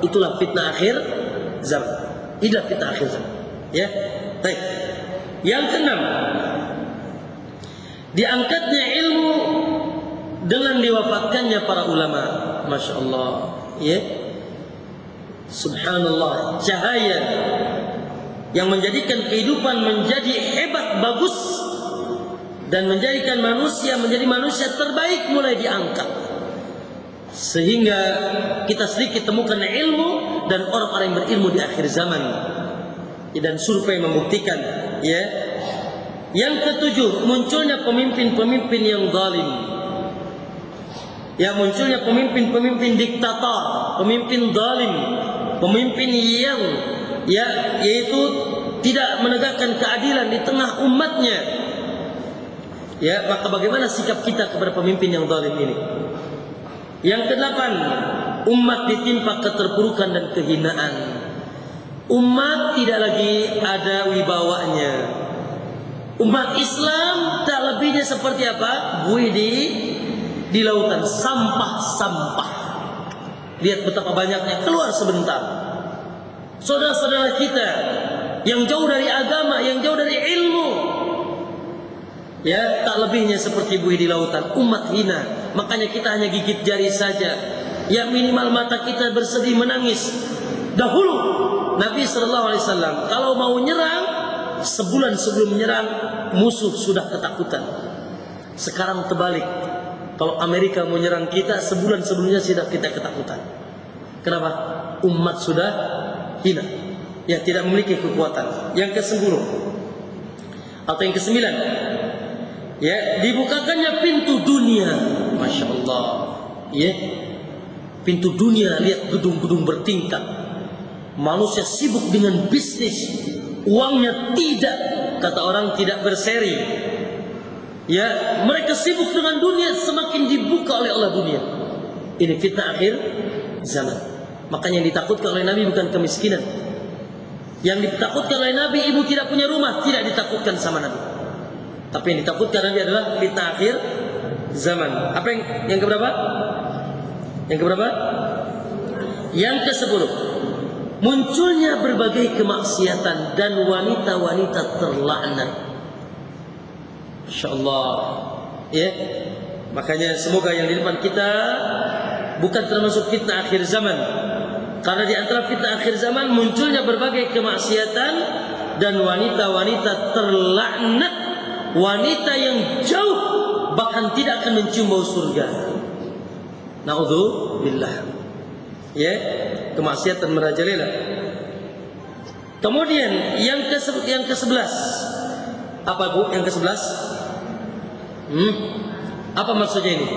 Itulah fitnah akhir zaman. Itulah fitnah akhir zaman. Ya, baik. Yang keenam, diangkatnya ilmu dengan diwafatkannya para ulama. Masya Allah. Ya. Subhanallah, cahaya yang menjadikan kehidupan menjadi hebat, bagus, dan menjadikan manusia menjadi manusia terbaik mulai diangkat. Sehingga kita sedikit temukan ilmu dan orang-orang yang berilmu di akhir zaman. Dan survei membuktikan, ya. Yang ketujuh, munculnya pemimpin-pemimpin yang zalim. Ya, munculnya pemimpin-pemimpin diktator, pemimpin zalim, pemimpin yang ya yaitu tidak menegakkan keadilan di tengah umatnya. Ya, maka bagaimana sikap kita kepada pemimpin yang zalim ini? Yang kedelapan, umat ditimpa keterpurukan dan kehinaan. Umat tidak lagi ada wibawanya. Umat Islam tak lebihnya seperti apa? Buih di lautan, sampah-sampah. Lihat betapa banyaknya, keluar sebentar. Saudara-saudara kita yang jauh dari agama, yang jauh dari ilmu, ya tak lebihnya seperti buih di lautan. Umat hina. Makanya kita hanya gigit jari saja. Ya minimal mata kita bersedih menangis. Dahulu Nabi SAW kalau mau nyerang, sebulan sebelum menyerang musuh sudah ketakutan. Sekarang terbalik. Kalau Amerika mau nyerang kita, sebulan sebelumnya sudah kita ketakutan. Kenapa? Umat sudah hina. Ya tidak memiliki kekuatan. Yang ke-10 atau yang ke-9, ya dibukakannya pintu dunia. Masya Allah. Ya, pintu dunia. Lihat gedung-gedung bertingkat. Manusia sibuk dengan bisnis. Uangnya tidak, kata orang, tidak berseri. Ya, mereka sibuk dengan dunia, semakin dibuka oleh Allah dunia. Ini fitnah akhir zaman. Makanya yang ditakutkan oleh Nabi bukan kemiskinan. Yang ditakutkan oleh Nabi, ibu tidak punya rumah, tidak ditakutkan sama Nabi. Tapi yang ditakutkan Nabi adalah fitnah akhir zaman. Apa yang keberapa? Yang keberapa? Yang ke-10. Munculnya berbagai kemaksiatan dan wanita-wanita terlaknat. Insyaallah. Ya. Makanya semoga yang di depan kita bukan termasuk fitnah akhir zaman. Karena di antara fitnah akhir zaman munculnya berbagai kemaksiatan dan wanita-wanita terlaknat, wanita yang jauh bahkan tidak akan mencium bau surga. Na'udzubillah. Ya, kemaksiatan merajalela. Kemudian yang ke-11. Apa Bu yang ke-11? Apa maksudnya ini?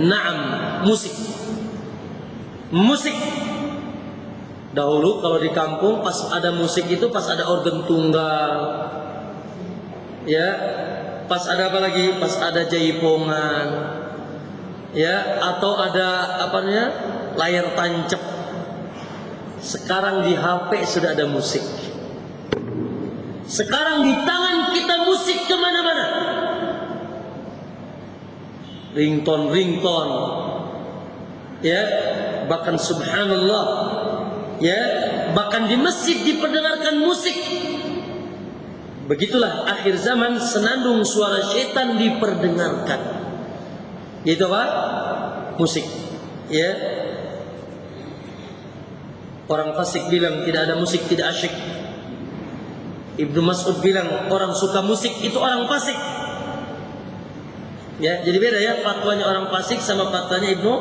Naam, musik. Musik. Dahulu kalau di kampung pas ada musik itu pas ada organ tunggal. Ya, pas ada apa lagi? Pas ada jaipongan. Ya, atau ada apa namanya? Layar tancap. Sekarang di HP sudah ada musik. Sekarang di tangan kita musik kemana-mana. Ringtone, ya, bahkan subhanallah, ya, bahkan di masjid diperdengarkan musik. Begitulah akhir zaman, senandung suara syaitan diperdengarkan. Itu apa? Musik. Ya. Orang fasik bilang tidak ada musik tidak asyik. Ibnu Mas'ud bilang orang suka musik itu orang fasik. Ya, jadi beda ya fatwanya orang fasik sama fatwanya Ibnu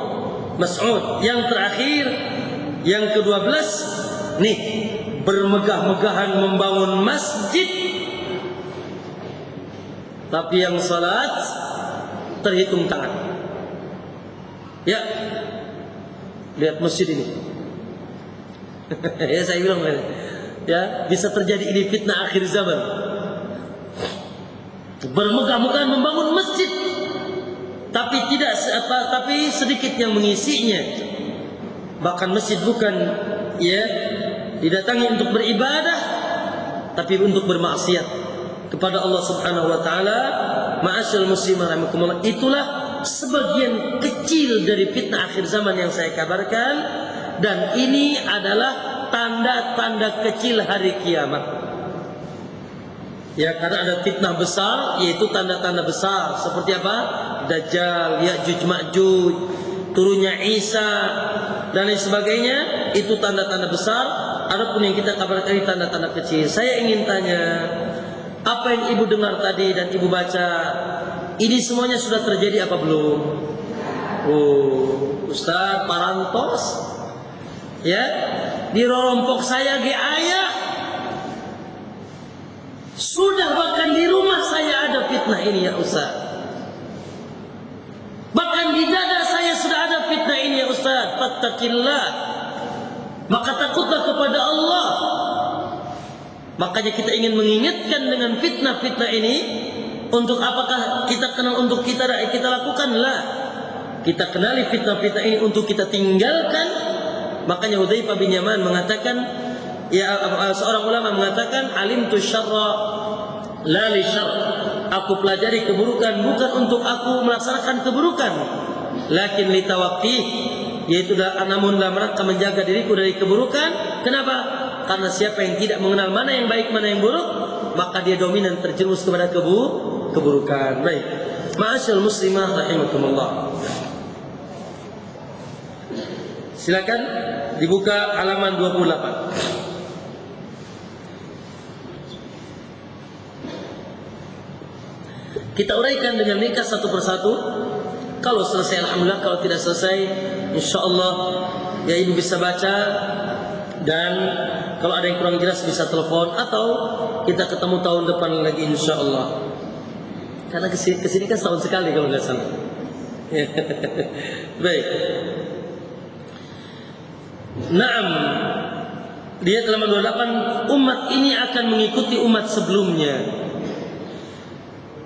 Mas'ud. Yang terakhir, yang ke-12, nih, bermegah-megahan membangun masjid, tapi yang salat terhitung tangan. Ya, lihat masjid ini. Ya saya bilang, ya bisa terjadi ini fitnah akhir zaman. Bermegah-megahan membangun masjid, tapi tidak tapi sedikit yang mengisinya. Bahkan masjid bukan ya didatangi untuk beribadah, tapi untuk bermaksiat kepada Allah Subhanahu wa taala. Ma'asyiral muslimin rahimakumullah, itulah sebagian kecil dari fitnah akhir zaman yang saya kabarkan, dan ini adalah tanda-tanda kecil hari kiamat. Ya, karena ada fitnah besar, yaitu tanda-tanda besar seperti apa? Dajjal, Ya'juj Ma'juj, turunnya Isa dan lain sebagainya, itu tanda-tanda besar. Adapun yang kita kabarkan ini tanda-tanda kecil. Saya ingin tanya, apa yang ibu dengar tadi dan ibu baca, ini semuanya sudah terjadi apa belum? Oh, Ustaz Parantos, ya, di rorompok saya ge aya. Sudah, bahkan di rumah saya ada fitnah ini ya Ustaz. Bahkan di dada saya sudah ada fitnah ini ya Ustaz. Fattaqillah. Maka takutlah kepada Allah. Makanya kita ingin mengingatkan dengan fitnah-fitnah ini. Untuk apakah kita kenal untuk kita lakukan? Lah. Kita kenali fitnah-fitnah ini untuk kita tinggalkan. Makanya Hudzaifah bin Yaman mengatakan, ya, seorang ulama mengatakan, alimtu syarra la li syarr. Aku pelajari keburukan bukan untuk aku melaksanakan keburukan, lakin li tawaqqih, yaitu namun dalam rangka menjaga diriku dari keburukan. Kenapa? Karena siapa yang tidak mengenal mana yang baik mana yang buruk, maka dia dominan terjerumus kepada keburukan. Baik. Ma'asyiral muslimah rahimakumullah. Silakan dibuka halaman 28. Kita uraikan dengan ringkas satu persatu. Kalau selesai alhamdulillah, kalau tidak selesai insyaallah ya ibu bisa baca, dan kalau ada yang kurang jelas bisa telepon atau kita ketemu tahun depan lagi insyaallah. Karena kesini kan setahun sekali kalau nggak salah. Baik. Naam. Lihat halaman 28, umat ini akan mengikuti umat sebelumnya.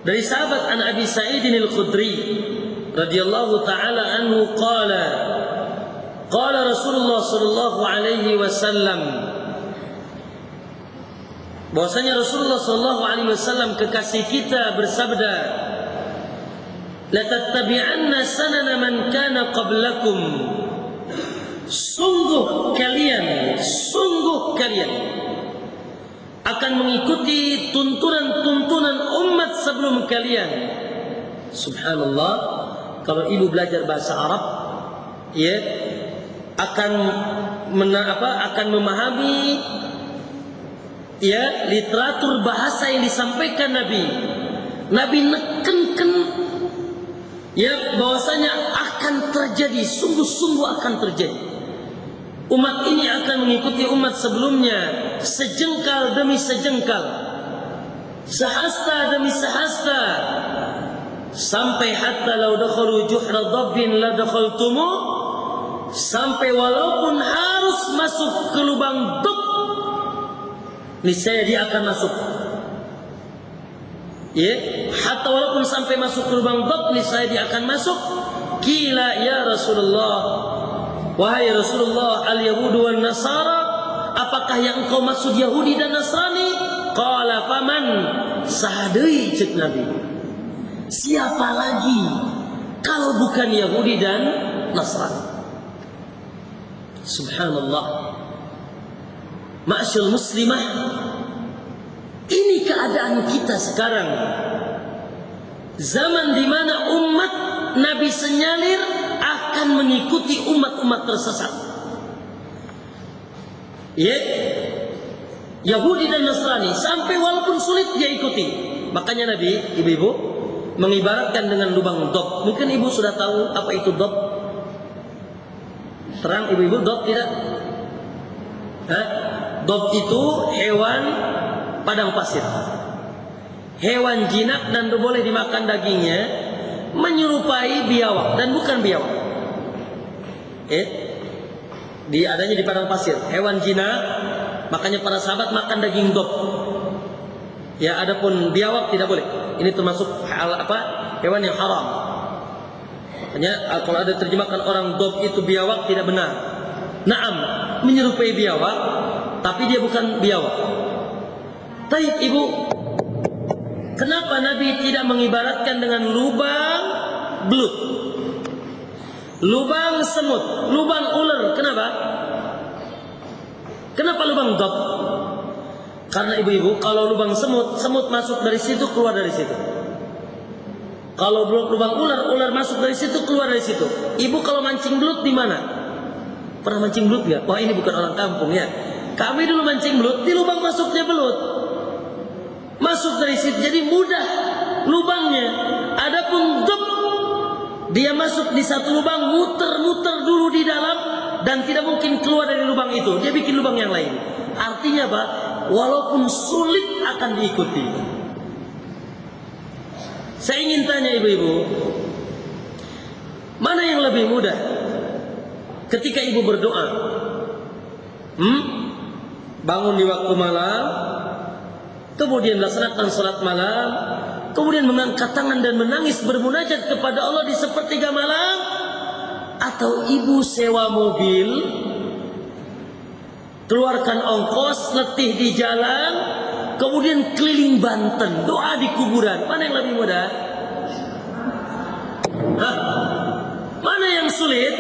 Dari sahabat An Abi Sa'id Al-Khudri radhiyallahu taala anhu qala Rasulullah sallallahu alaihi wasallam bahwasanya Rasulullah sallallahu alaihi wasallam kekasih kita bersabda, la tattabi'anna sanana man kana qablakum. Sungguh kalian akan mengikuti tuntunan-tuntunan umat sebelum kalian. Subhanallah, kalau ibu belajar bahasa Arab, ya, akan memahami, ya, literatur bahasa yang disampaikan Nabi. Nabi nekenkan, ya, bahwasanya akan terjadi, sungguh-sungguh akan terjadi. Umat ini akan mengikuti umat sebelumnya, sejengkal demi sejengkal, sehasta demi sehasta, sampai hatta law dakhalu juhra dhabbin la dakhaltumu, sampai walaupun harus masuk ke lubang dub, niscaya dia akan masuk. Ya, hatta walaupun sampai masuk ke lubang dub, niscaya dia akan masuk. Qila ya Rasulullah, wahai Rasulullah, al-yahudu wan nasara, apakah yang engkau maksud Yahudi dan Nasrani? Qala faman, sahadeui cek Nabi, siapa lagi kalau bukan Yahudi dan Nasrani? Subhanallah. Ma'asyil muslimah, ini keadaan kita sekarang. Zaman di mana umat Nabi senyalir akan mengikuti umat-umat tersesat. Ya, Yahudi dan Nasrani, sampai walaupun sulit dia ikuti. Makanya Nabi, ibu-ibu, mengibaratkan dengan lubang dob. Mungkin ibu sudah tahu apa itu dob. Terang ibu-ibu, dob tidak? Dob itu hewan padang pasir, hewan jinak dan boleh dimakan dagingnya, menyerupai biawak dan bukan biawak. Dia adanya di padang pasir, hewan jinak, makanya para sahabat makan daging dob. Ya, adapun biawak tidak boleh. Ini termasuk hewan yang haram. Makanya kalau ada terjemahkan orang dob itu biawak, tidak benar. Naam, menyerupai biawak, tapi dia bukan biawak. Baik ibu, kenapa Nabi tidak mengibaratkan dengan lubang belut, lubang semut, lubang ular? Kenapa? Kenapa lubang dob? Karena ibu-ibu, kalau lubang semut, semut masuk dari situ, keluar dari situ. Kalau lubang ular, ular masuk dari situ, keluar dari situ. Ibu kalau mancing belut di mana? Pernah mancing belut nggak? Wah, ini bukan orang kampung ya. Kami dulu mancing belut, di lubang masuknya belut. Masuk dari situ, jadi mudah lubangnya. Adapun dob, dia masuk di satu lubang, muter-muter dulu di dalam, dan tidak mungkin keluar dari lubang itu. Dia bikin lubang yang lain. Artinya apa? Walaupun sulit akan diikuti. Saya ingin tanya ibu-ibu, mana yang lebih mudah ketika ibu berdoa? Bangun di waktu malam, kemudian melaksanakan salat malam, kemudian mengangkat tangan dan menangis bermunajat kepada Allah di sepertiga malam, atau ibu sewa mobil, keluarkan ongkos, letih di jalan, kemudian keliling Banten, doa di kuburan? Mana yang lebih mudah? Mana yang sulit?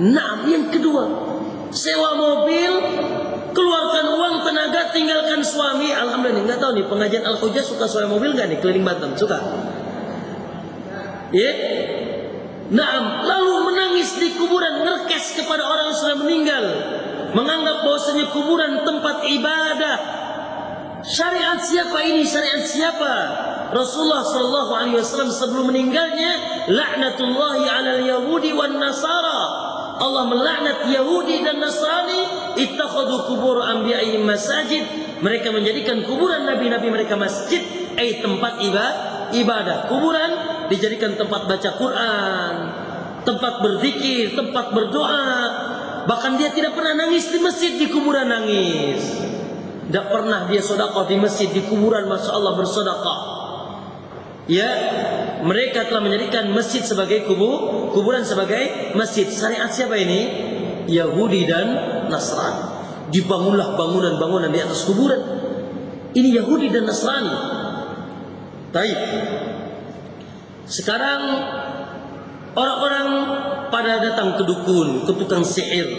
Nah, yang kedua. Sewa mobil, keluarkan uang, tenaga, tinggalkan suami. Alhamdulillah, nggak tahu nih pengajian Al-Hujjah suka sewa mobil nggak nih keliling Banten? Suka? Ya? Naam, lalu menangis di kuburan, ngerkes kepada orang yang sudah meninggal, menganggap bahwasanya kuburan tempat ibadah. Syariat siapa ini? Syariat siapa? Rasulullah sallallahu alaihi wasallam sebelum meninggalnya, laknatullahi 'alal yahudi wan nasara. Allah melaknat Yahudi dan Nasrani, ittakhadhu qubur anbiya'ihim masajid. Mereka menjadikan kuburan nabi-nabi mereka masjid, tempat ibadah. Kuburan dijadikan tempat baca Quran, tempat berzikir, tempat berdoa. Bahkan dia tidak pernah nangis di masjid, di kuburan nangis. Tidak pernah dia sedekah di masjid, di kuburan, masya Allah bersedekah. Ya, mereka telah menjadikan masjid sebagai kuburan sebagai masjid. Syariat siapa ini? Yahudi dan Nasrani. dibangunlah bangunan-bangunan di atas kuburan. Ini Yahudi dan Nasrani. Baik. Sekarang orang-orang pada datang ke dukun, ke tukang sihir.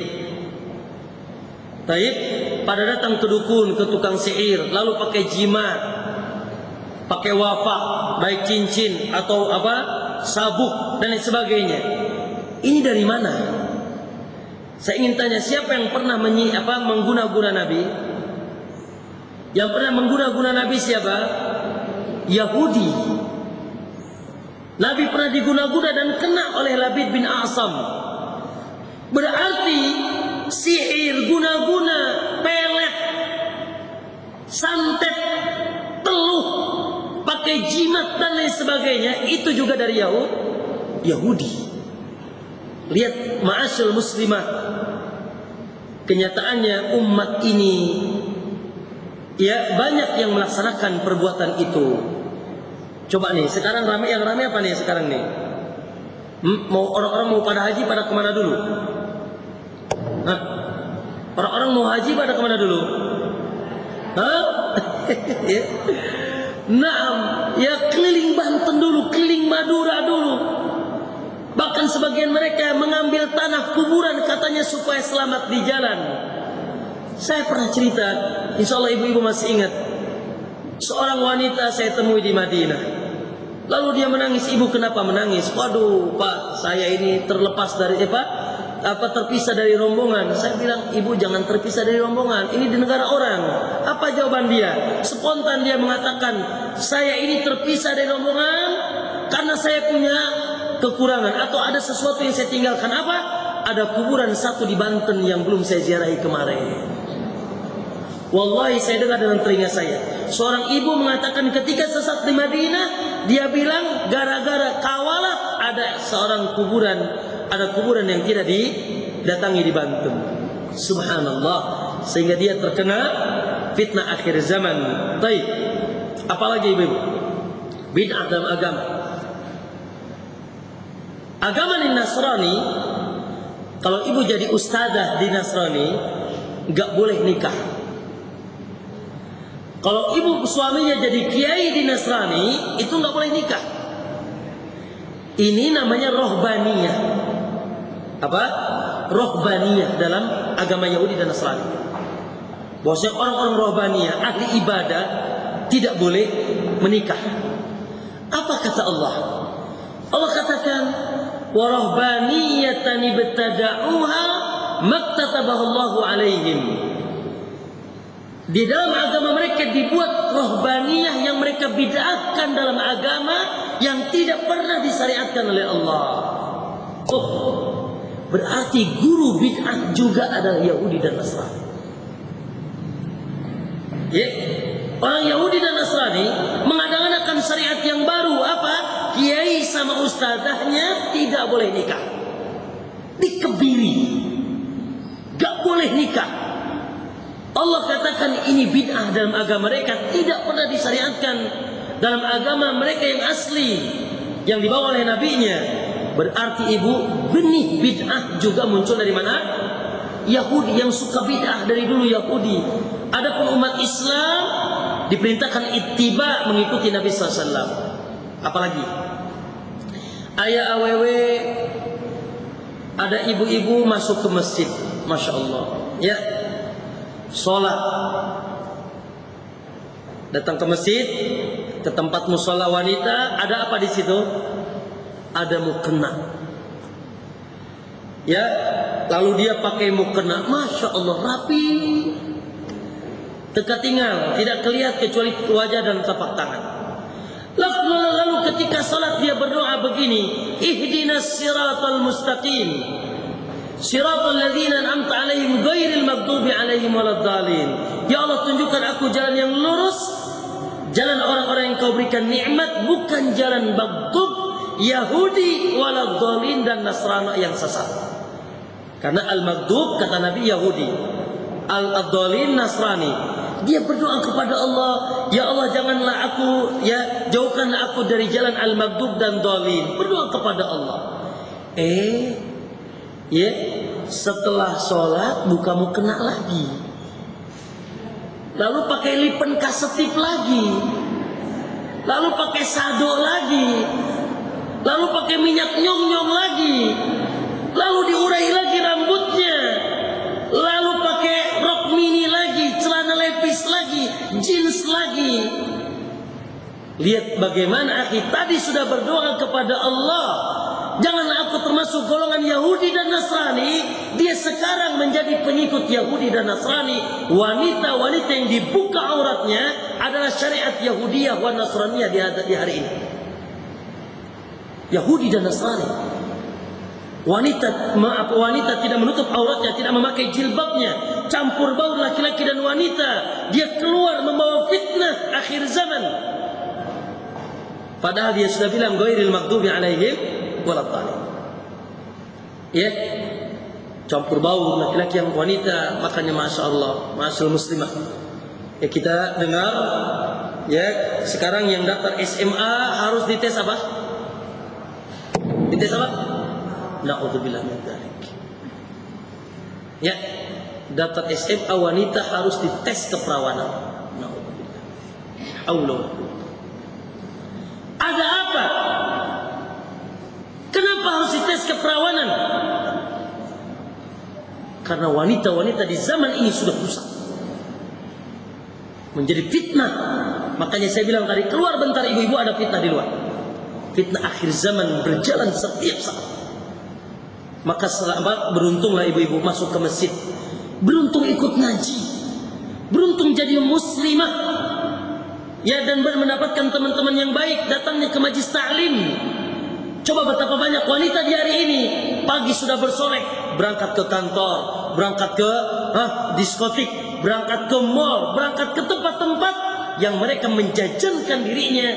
Baik, pada datang ke dukun, ke tukang sihir, lalu pakai jimat, pakai wafak, baik cincin atau apa, sabuk dan lain sebagainya. Ini dari mana? Saya ingin tanya, siapa yang pernah mengguna-guna Nabi? Yang pernah mengguna-guna Nabi siapa? Yahudi. Nabi pernah diguna-guna dan kena oleh Labid bin A'sam. Berarti sihir, guna-guna, pelet, santet, teluh, pakai jimat dan lain sebagainya, itu juga dari Yahudi. Lihat ma'asyil muslimah, kenyataannya umat ini ya banyak yang melaksanakan perbuatan itu. Coba nih, sekarang yang ramai apa nih sekarang nih? Mau orang-orang mau pada haji pada kemana dulu? Hah? Orang-orang mau haji pada kemana dulu? Hah? Ya. Naam, ya keliling Banten dulu, keliling Madura dulu. Bahkan sebagian mereka mengambil tanah kuburan katanya supaya selamat di jalan. Saya pernah cerita, insya Allah ibu-ibu masih ingat. Seorang wanita saya temui di Madinah. Lalu dia menangis. Ibu, kenapa menangis? Waduh Pak, saya ini terlepas dari terpisah dari rombongan. Saya bilang, ibu jangan terpisah dari rombongan. Ini di negara orang. Apa jawaban dia? Spontan dia mengatakan, saya ini terpisah dari rombongan karena saya punya kekurangan atau ada sesuatu yang saya tinggalkan. Apa? Ada kuburan satu di Banten yang belum saya ziarahi kemarin. Wallahi saya dengar dengan telinga saya. Seorang ibu mengatakan ketika sesat di Madinah, dia bilang gara-gara kawalah ada kuburan yang tidak didatangi di Banten. Subhanallah. Sehingga dia terkena fitnah akhir zaman. Baik. Apalagi ibu-ibu? Bid'ah dalam agama. Agama Nasrani, kalau ibu jadi ustazah di Nasrani, nggak boleh nikah. Kalau ibu suaminya jadi kiai di Nasrani, itu nggak boleh nikah. Ini namanya rohbaniyah. Apa? Rohbaniyah dalam agama Yahudi dan Nasrani. Bahwasanya orang-orang rohbaniyah, ahli ibadah, tidak boleh menikah. Apa kata Allah? Allah katakan, wa rohbaniyatan ibtada'uha maktatabahallahu alaihim. Di dalam agama mereka dibuat rohbaniyah yang mereka bid'ahkan dalam agama yang tidak pernah disyariatkan oleh Allah. Oh, berarti guru bid'ah juga adalah Yahudi dan Nasrani. Ya, orang Yahudi dan Nasrani mengadakan syariat yang baru. Apa? Kiai sama ustazahnya tidak boleh nikah. Dikebiri, gak boleh nikah. Allah katakan ini bid'ah dalam agama mereka, tidak pernah disyariatkan dalam agama mereka yang asli yang dibawa oleh nabinya. Berarti ibu, benih bid'ah juga muncul dari mana? Yahudi, yang suka bid'ah dari dulu Yahudi. Adapun umat Islam diperintahkan ittiba, mengikuti Nabi SAW. Apalagi ayah aww, ada ibu-ibu masuk ke masjid, masya Allah, ya, sholat, datang ke masjid, ke tempat musola wanita, ada apa di situ? Ada mukena. Ya, lalu dia pakai mukena, masya Allah, rapi, dekat tinggal, tidak terlihat kecuali wajah dan tapak tangan. Lalu ketika salat dia berdoa begini, ihdinas siratal mustaqim, siratal ladzina an'amta 'alaihim ghairil maghdubi 'alaihim waladdallin. Ya Allah, tunjukkan aku jalan yang lurus, jalan orang-orang yang Kau berikan nikmat, bukan jalan maghdub, Yahudi, waladdallin dan Nasrani yang sesat. Karena al-maghdub kata Nabi Yahudi, al-dallin Nasrani. Dia berdoa kepada Allah, ya Allah janganlah aku, ya jauhkanlah aku dari jalan al-maghdub dan dhalin. Berdoa kepada Allah. Ya, setelah sholat buka mukena lagi. lalu pakai lipen kasetip lagi, lalu pakai sado lagi, lalu pakai minyak nyong-nyong lagi, lalu diurai lagi rambutnya, lalu pakai rok mini lagi, celana lepis lagi, jeans lagi. Lihat bagaimana akhi tadi sudah berdoa kepada Allah, janganlah aku termasuk golongan Yahudi dan Nasrani. Dia sekarang menjadi pengikut Yahudi dan Nasrani. Wanita-wanita yang dibuka auratnya adalah syariat Yahudiyah wa Nasraniyah di hari ini. Yahudi dan Nasrani. Wanita tidak menutup auratnya, tidak memakai jilbabnya, campur baur laki-laki dan wanita. Dia keluar membawa fitnah akhir zaman. Padahal dia sudah bilang ghairil maghdubi alaihim waladdallin. Ya, campur baur laki-laki yang wanita, makanya masya Allah, masya muslimah. Ya kita dengar, ya sekarang yang daftar SMA harus dites apa? Dites apa? Na'udzubillah min dzalik. Ya, daftar SMA wanita harus dites keperawanan. Na'udzubillah. Allah. Ada apa? Kenapa harus dites keperawanan? Karena wanita-wanita di zaman ini sudah rusak, menjadi fitnah. Makanya saya bilang tadi, keluar bentar ibu-ibu, ada fitnah di luar. Fitnah akhir zaman berjalan setiap saat. Maka selamat, beruntunglah ibu-ibu masuk ke masjid, beruntung ikut ngaji, beruntung jadi muslimah, ya, dan mendapatkan teman-teman yang baik, datangnya ke majlis ta'lim. Coba betapa banyak wanita di hari ini, pagi sudah bersolek, berangkat ke kantor, berangkat ke diskotik, berangkat ke mall, berangkat ke tempat-tempat yang mereka menjajankan dirinya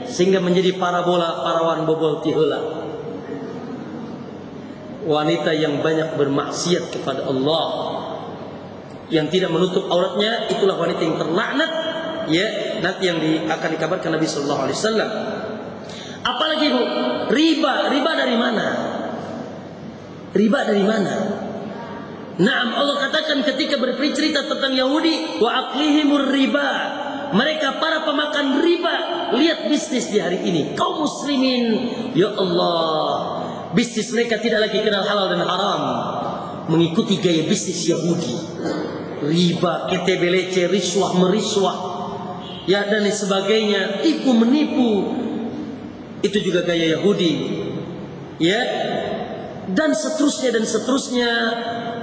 sehingga menjadi parabola parawan bobol tiheula. Wanita yang banyak bermaksiat kepada Allah, yang tidak menutup auratnya, itulah wanita yang terlaknat. Ya, nanti yang akan dikabarkan Nabi Sallallahu Alaihi Wasallam. Apalagi bu, riba dari mana? Riba dari mana? Naam, Allah katakan ketika bercerita tentang Yahudi, wa aklihimur riba. Mereka para pemakan riba. Lihat bisnis di hari ini, kaum muslimin, ya Allah, bisnis mereka tidak lagi kenal halal dan haram, mengikuti gaya bisnis Yahudi. Riba, ketebelece, riswah meriswah, ya, dan sebagainya, tipu menipu, itu juga gaya Yahudi, ya, dan seterusnya.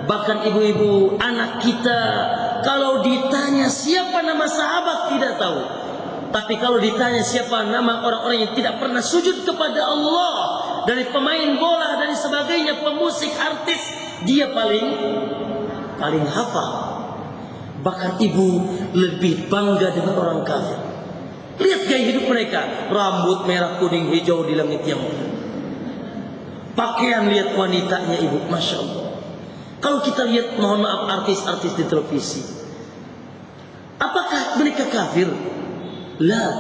Bahkan ibu-ibu, anak kita kalau ditanya siapa nama sahabat tidak tahu, tapi kalau ditanya siapa nama orang-orang yang tidak pernah sujud kepada Allah, dari pemain bola dan sebagainya, pemusik, artis, dia paling hafal. Bahkan ibu lebih bangga dengan orang kafir. Lihat gaya hidup mereka, rambut merah, kuning, hijau di langit yang mulia. Pakaian, lihat wanitanya ibu, masya Allah. Kalau kita lihat, mohon maaf, artis-artis di televisi, apakah mereka kafir? Lah,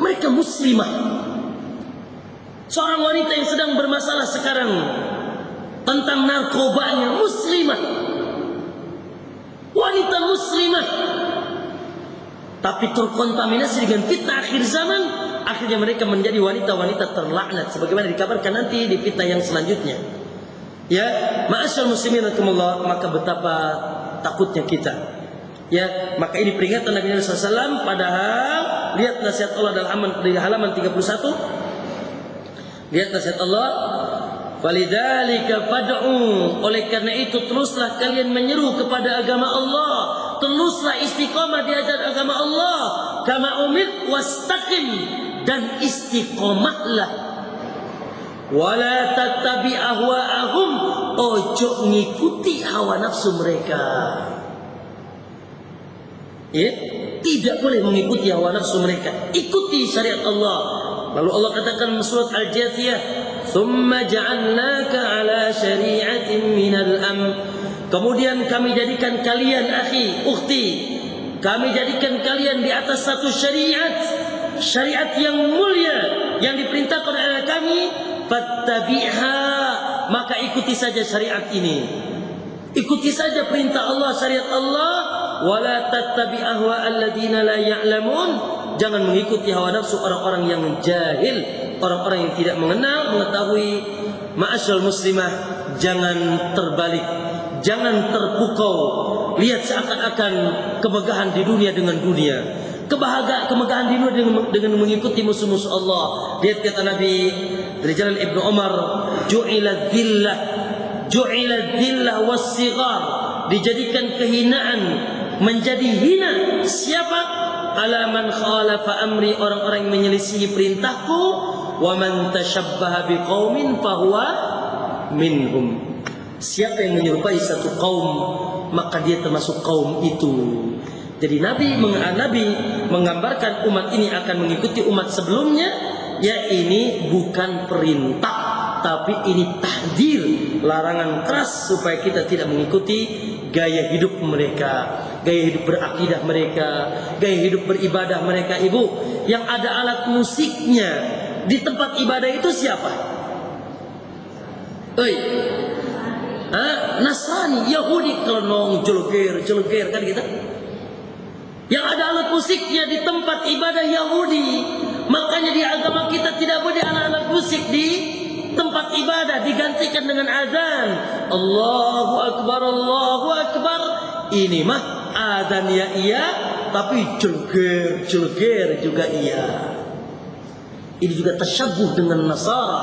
mereka muslimah. Seorang wanita yang sedang bermasalah sekarang tentang narkobanya, muslimah, wanita muslimah, tapi terkontaminasi dengan fitnah akhir zaman. Akhirnya mereka menjadi wanita-wanita terlaknat, sebagaimana dikabarkan nanti di fitnah yang selanjutnya. Ya, ma'asyal muslimin rahimakumullah, maka betapa takutnya kita. Ya, maka ini peringatan Nabi SAW. Padahal lihat nasihat Allah di halaman 31. Lihat nasihat Allah, walidzalika fad'u, oleh karena itu teruslah kalian menyeru kepada agama Allah, teruslah istiqamah di ajaran agama Allah, kama umir wastaqim, dan istiqomahlah. Wala tattabi ahwa'ahum, ojo ngikuti hawa nafsu mereka. Ya, tidak boleh mengikuti hawa nafsu mereka, ikuti syariat Allah. Lalu Allah katakan surat Al-Jathiyah, "Tsumma ja'alnaka 'ala syari'atin minal amr." Kemudian kami jadikan kalian, akhi, ukhti, kami jadikan kalian di atas satu syariat yang mulia yang diperintahkan oleh kami. Fattabi'ha, maka ikuti saja syariat ini. Ikuti saja perintah Allah, syariat Allah. wala tattabi ahwa alladziina la ya'lamun. Jangan mengikuti hawa nafsu orang-orang yang jahil, orang-orang yang tidak mengetahui. Ma'asyiral muslimah, jangan terbalik, jangan terpukau. Lihat seakan-akan kemegahan di dunia dengan dunia, kemegahan di dunia dengan mengikuti musuh-musuh Allah. Lihat kata Nabi dari jalan Ibnu Umar, ju'ila dhillah was-sighar, dijadikan kehinaan menjadi hina siapa? Ala man khalafa amri, orang-orang yang menyelisihi perintahku. Wa man tashabbaha biqaumin fahuwa minhum. Siapa yang menyerupai satu kaum, maka dia termasuk kaum itu. Jadi Nabi menggambarkan umat ini akan mengikuti umat sebelumnya. Ya, ini bukan perintah, tapi ini tahdir, larangan keras supaya kita tidak mengikuti gaya hidup mereka, gaya hidup berakidah mereka, gaya hidup beribadah mereka. Ibu, yang ada alat musiknya di tempat ibadah itu siapa? Nasrani, Yahudi, kelonong, jeleger kan gitu. Yang ada alat musiknya di tempat ibadah Yahudi. Makanya di agama kita tidak boleh alat musik di tempat ibadah, digantikan dengan azan. Allahu Akbar, Allahu Akbar. Ini mah azan ya iya, tapi jeleger juga iya. Ini juga tasyabuh dengan Nasara,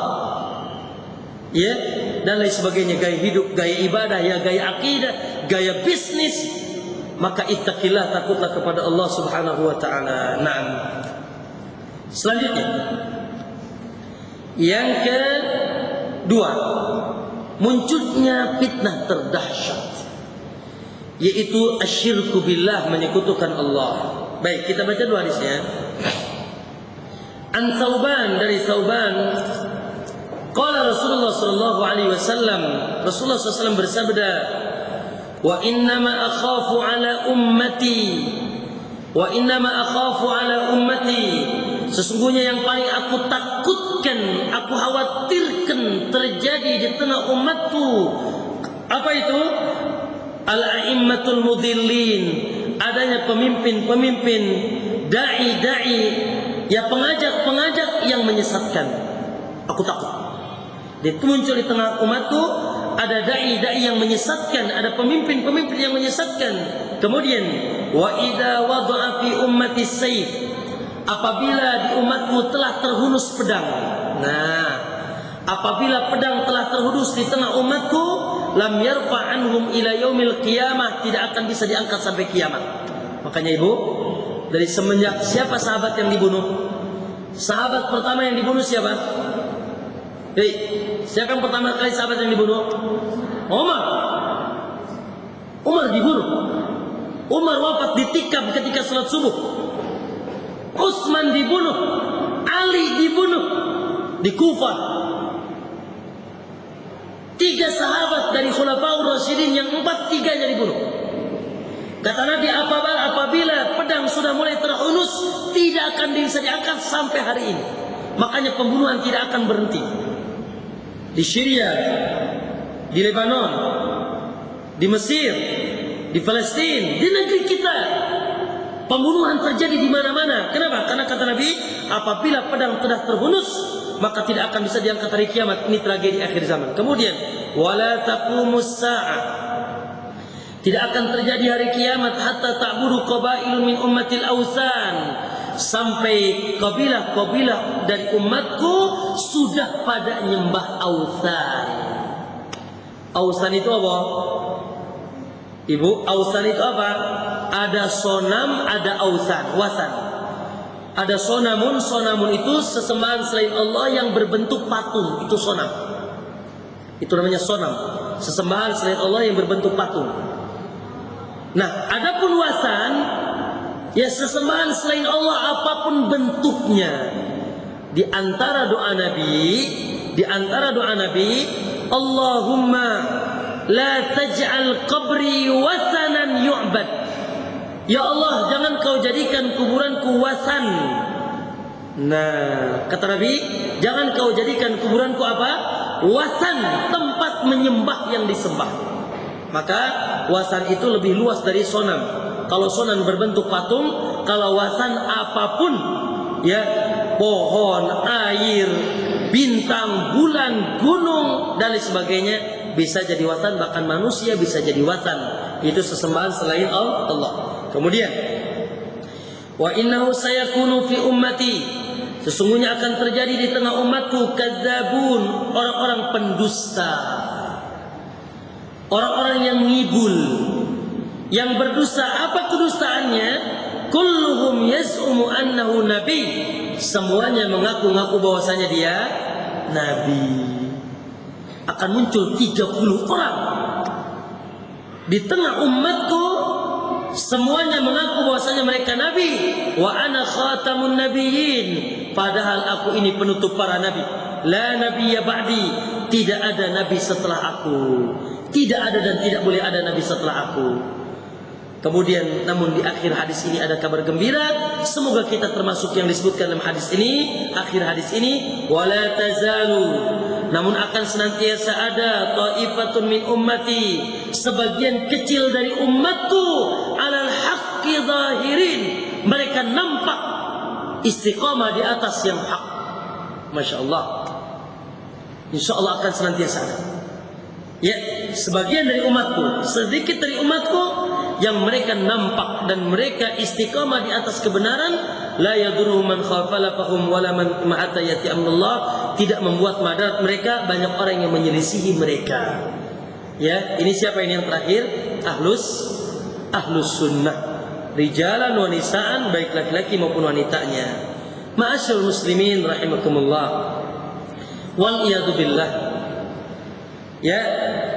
ya, dan lain sebagainya. Gaya hidup, gaya ibadah, ya, gaya akidah, gaya bisnis. Maka ittaqillah, takutlah kepada Allah Subhanahu wa taala. Naam. Selanjutnya, yang kedua, munculnya fitnah terdahsyat, yaitu asyirku billah, menyekutukan Allah. Baik, kita baca dua hadisnya. An Thauban, dari Thauban, qala Rasulullah sallallahu alaihi wasallam, Rasulullah SAW bersabda, wa innama akhafu ala ummati, wa innama akhafu ala ummati, sesungguhnya yang paling aku takutkan, aku khawatirkan terjadi di tengah umatku, apa itu? Al-a'immatul mudhillin, adanya pemimpin-pemimpin, dai-dai, ya, pengajak-pengajak yang menyesatkan. Aku takut dia muncul di tengah umatku, ada dai-dai yang menyesatkan, ada pemimpin-pemimpin yang menyesatkan. Kemudian, wa idza wada'a fi ummati sayf, apabila di umatmu telah terhunus pedang. Nah, apabila pedang telah terhunus di tengah umatku, lam yarfa anhum ila yaumil qiyamah, tidak akan bisa diangkat sampai kiamat. Makanya Ibu, dari semenjak siapa sahabat yang dibunuh? Sahabat pertama yang dibunuh siapa? Siapa yang pertama kali sahabat yang dibunuh? Umar. Umar dibunuh. Umar wafat ditikam ketika salat subuh. Utsman dibunuh. Ali dibunuh di Kufah. 3 sahabat dari Khulafaur Rasyidin, yang 4-3-nya dibunuh. Kata Nabi, apabila pedang sudah mulai terhunus, tidak akan bisa diangkat sampai hari ini. Makanya pembunuhan tidak akan berhenti. Di Syria, di Lebanon, di Mesir, di Palestina, di negeri kita, pembunuhan terjadi di mana-mana. Kenapa? Karena kata Nabi, apabila pedang telah terhunus, maka tidak akan bisa diangkat hari kiamat. Ini tragedi akhir zaman. Kemudian, wala taqumus sa'ah, tidak akan terjadi hari kiamat hatta ta'budu qabailun min ummatil awsan, sampai kabilah-kabilah dari umatku sudah pada nyembah awsan. Awsan itu apa? Ibu, awsan itu apa? Ada sonam, ada awsan, wasan. Ada sonamun, sonamun itu sesembahan selain Allah yang berbentuk patung, itu sonam. Itu namanya sonam, sesembahan selain Allah yang berbentuk patung. Nah, adapun wasan, ya, sesembahan selain Allah apapun bentuknya. Di antara doa Nabi, Allahumma la taj'al qabri wasanan yu'bad. Ya Allah, jangan kau jadikan kuburanku wasan. Nah, kata Nabi, jangan kau jadikan kuburanku apa? Wasan, tempat menyembah yang disembah. Maka wasan itu lebih luas dari sonam. Kalau sonan berbentuk patung, kalau watan apapun, ya, pohon, air, bintang, bulan, gunung dan lain sebagainya bisa jadi watan, bahkan manusia bisa jadi watan. Itu sesembahan selain Allah. Kemudian, wa innahu sayakunu fi ummati, sesungguhnya akan terjadi di tengah umatku kadzabun, orang-orang pendusta, orang-orang yang ngibul, yang berdusta. Apa kedustaannya? Kulluhum yaz'umu annahu nabi, semuanya mengaku-ngaku bahwasanya dia nabi. Akan muncul 30 orang di tengah umatku, semuanya mengaku bahwasanya mereka nabi. Wa ana khatamun nabiyyin, padahal aku ini penutup para nabi. La nabiyya ba'di, tidak ada nabi setelah aku. Tidak ada dan tidak boleh ada nabi setelah aku. Kemudian, namun di akhir hadis ini ada kabar gembira. Semoga kita termasuk yang disebutkan dalam hadis ini. Akhir hadis ini, wala tazalu, namun akan senantiasa ada ta'ifatun min ummati, sebagian kecil dari umatku, alal haqqi zahirin, mereka nampak istiqamah di atas yang hak. Masya Allah. Insya Allah akan senantiasa ada. Ya, sebagian dari umatku, sedikit dari umatku yang mereka nampak dan mereka istiqamah di atas kebenaran. La yadurru man khafalafahum wala man ma'ata yati amrullah, tidak membuat madarat mereka banyak orang yang menyelisihi mereka. Ya, ini siapa ini yang terakhir? Ahlus sunnah, rijalan wa nisaan, baik laki-laki maupun wanitanya. Ma'asyiral muslimin rahimakumullah, wal iyadu billah. Ya,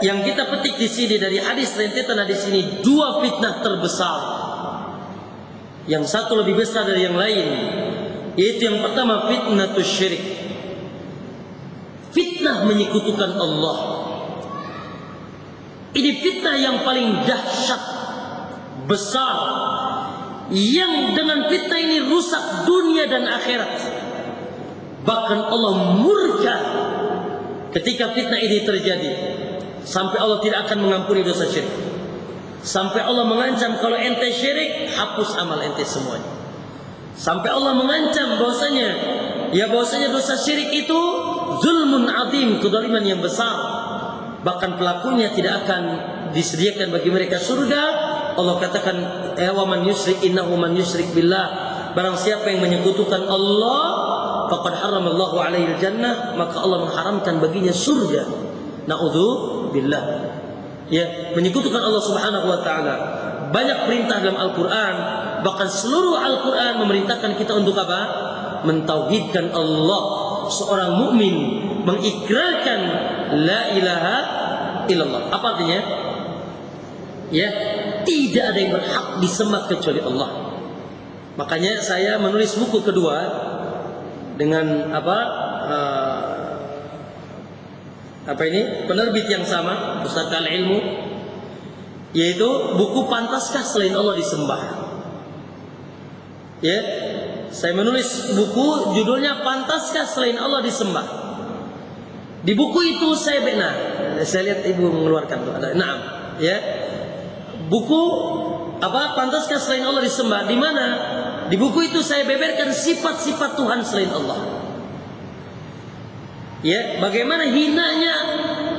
yang kita petik di sini dari hadis rentetan hadis ini, dua fitnah terbesar. Yang satu lebih besar dari yang lain, yaitu yang pertama fitnatus syirik. Fitnah menyekutukan Allah. Ini fitnah yang paling dahsyat, besar, yang dengan fitnah ini rusak dunia dan akhirat. Bahkan Allah murka ketika fitnah ini terjadi, sampai Allah tidak akan mengampuni dosa syirik. Sampai Allah mengancam, kalau ente syirik, hapus amal ente semuanya. Sampai Allah mengancam bahwasanya dosa syirik itu zulmun azim, kezaliman yang besar. Bahkan pelakunya tidak akan disediakan bagi mereka surga. Allah katakan, wa man yusyrik innahu man yusyrik billah, barang siapa yang menyekutukan Allah, faqad haramallahu alaihi jannah, maka Allah mengharamkan baginya surga. Na'udzubillah. Ya, menyekutukan Allah Subhanahu wa taala. Banyak perintah dalam Al-Qur'an, bahkan seluruh Al-Qur'an memerintahkan kita untuk apa? Mentauhidkan Allah. Seorang mukmin mengikrarkan la ilaha illallah. Apa artinya? Ya, tidak ada yang berhak disembah kecuali Allah. Makanya saya menulis buku kedua dengan penerbit yang sama, Pustaka Al-Ilmu, yaitu buku Pantaskah Selain Allah Disembah. Ya, saya menulis buku judulnya Pantaskah Selain Allah Disembah. Di buku itu saya lihat ibu mengeluarkan tuh ada. Naam, ya. Buku Pantaskah Selain Allah Disembah, di mana di buku itu saya beberkan sifat-sifat Tuhan selain Allah. Ya, bagaimana hinanya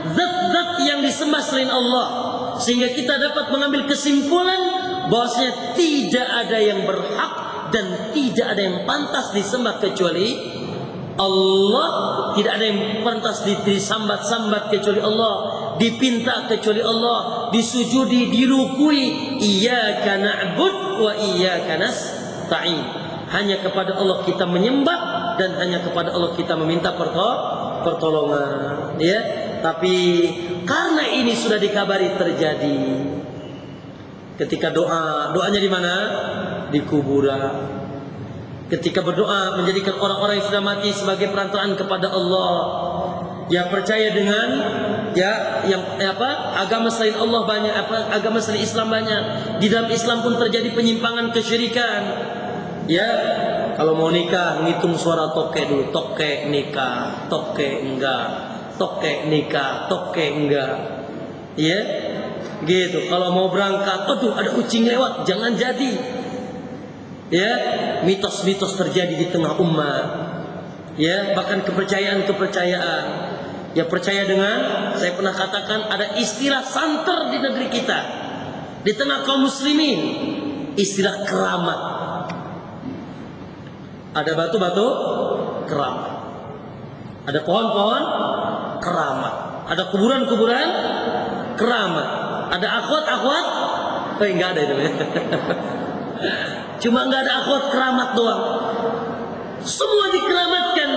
zat-zat yang disembah selain Allah, sehingga kita dapat mengambil kesimpulan bahwasanya tidak ada yang berhak dan tidak ada yang pantas disembah kecuali Allah. Tidak ada yang pantas disambat-sambat kecuali Allah, dipinta kecuali Allah, disujudi, dirukui. Iyyaka na'bud wa iyyaka nasta'in. Hanya kepada Allah kita menyembah dan hanya kepada Allah kita meminta pertolongan. Ya, tapi karena ini sudah dikabari terjadi, ketika doanya di mana? Di kuburan. Ketika berdoa menjadikan orang-orang yang sudah mati sebagai perantaraan kepada Allah, yang percaya dengan agama selain Allah banyak, agama selain Islam banyak. Di dalam Islam pun terjadi penyimpangan, kesyirikan. Ya, kalau mau nikah ngitung suara toke dulu, toke nikah, toke enggak, toke nikah, toke enggak. Ya, Gitu. Kalau mau berangkat, aduh ada kucing lewat, jangan jadi. Ya, mitos-mitos terjadi di tengah umat. Ya, bahkan kepercayaan-kepercayaan. Ya, percaya dengan, saya pernah katakan ada istilah santer di negeri kita. Di tengah kaum muslimin, istilah keramat. Ada batu-batu keramat. Ada pohon-pohon keramat. Ada kuburan-kuburan keramat. Ada akhwat-akhwat, enggak ada itu. Cuma enggak ada akhwat keramat doang. Semua dikeramatkan.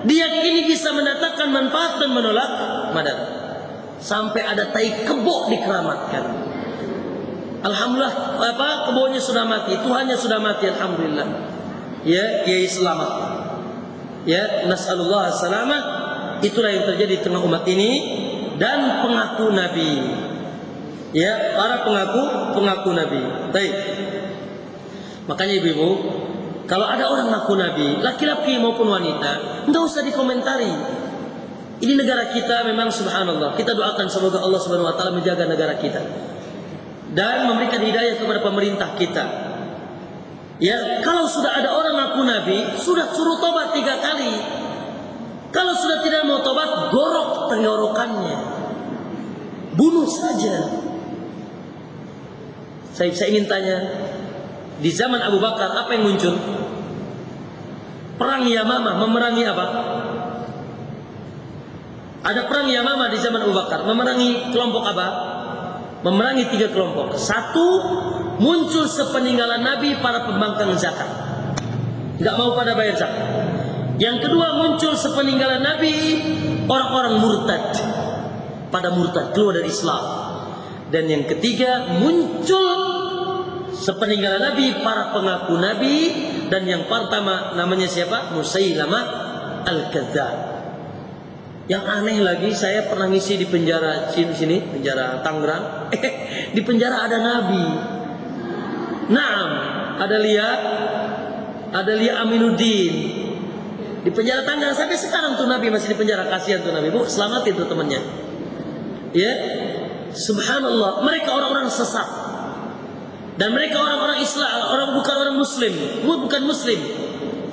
Diyakini bisa mendatangkan manfaat dan menolak madat. Sampai ada tai kebo dikeramatkan. Alhamdulillah, kebonya sudah mati, Tuhannya sudah mati, alhamdulillah. Ya, kiai selamat. Ya, nas'alullah salamah. Itulah yang terjadi di tengah umat ini dan pengaku nabi. Ya, para pengaku nabi. Baik. Makanya ibu-ibu, kalau ada orang ngaku nabi, laki-laki maupun wanita, enggak usah dikomentari. Ini negara kita memang subhanallah. Kita doakan semoga Allah Subhanahu wa taala menjaga negara kita dan memberikan hidayah kepada pemerintah kita. Ya, kalau sudah ada orang ngaku nabi, sudah suruh tobat 3 kali. Kalau sudah tidak mau tobat, gorok tenggorokannya. Bunuh saja. Saya ingin tanya, di zaman Abu Bakar apa yang muncul? Perang Yamamah, memerangi apa? Ada perang Yamamah di zaman Abu Bakar, memerangi kelompok apa? Memerangi 3 kelompok. 1, muncul sepeninggalan Nabi para pembangkang zakat, nggak mau pada bayar zakat. Yang kedua, muncul sepeninggalan Nabi orang-orang murtad, pada murtad keluar dari Islam. Dan yang ketiga, muncul sepeninggalan Nabi para pengaku Nabi. Dan yang pertama namanya siapa? Musailamah Al-Kadzdzab. Yang aneh lagi, saya pernah ngisi di penjara sini, penjara Tangerang. Di penjara ada Nabi. Naam, ada Lia Aminuddin. Di penjara Tangerang sampai sekarang tuh Nabi masih di penjara. Kasihan tuh Nabi, Bu, selamatin tuh temannya. Ya, subhanallah, mereka orang-orang sesat. Dan mereka orang-orang Islam, bukan orang Muslim, bukan Muslim.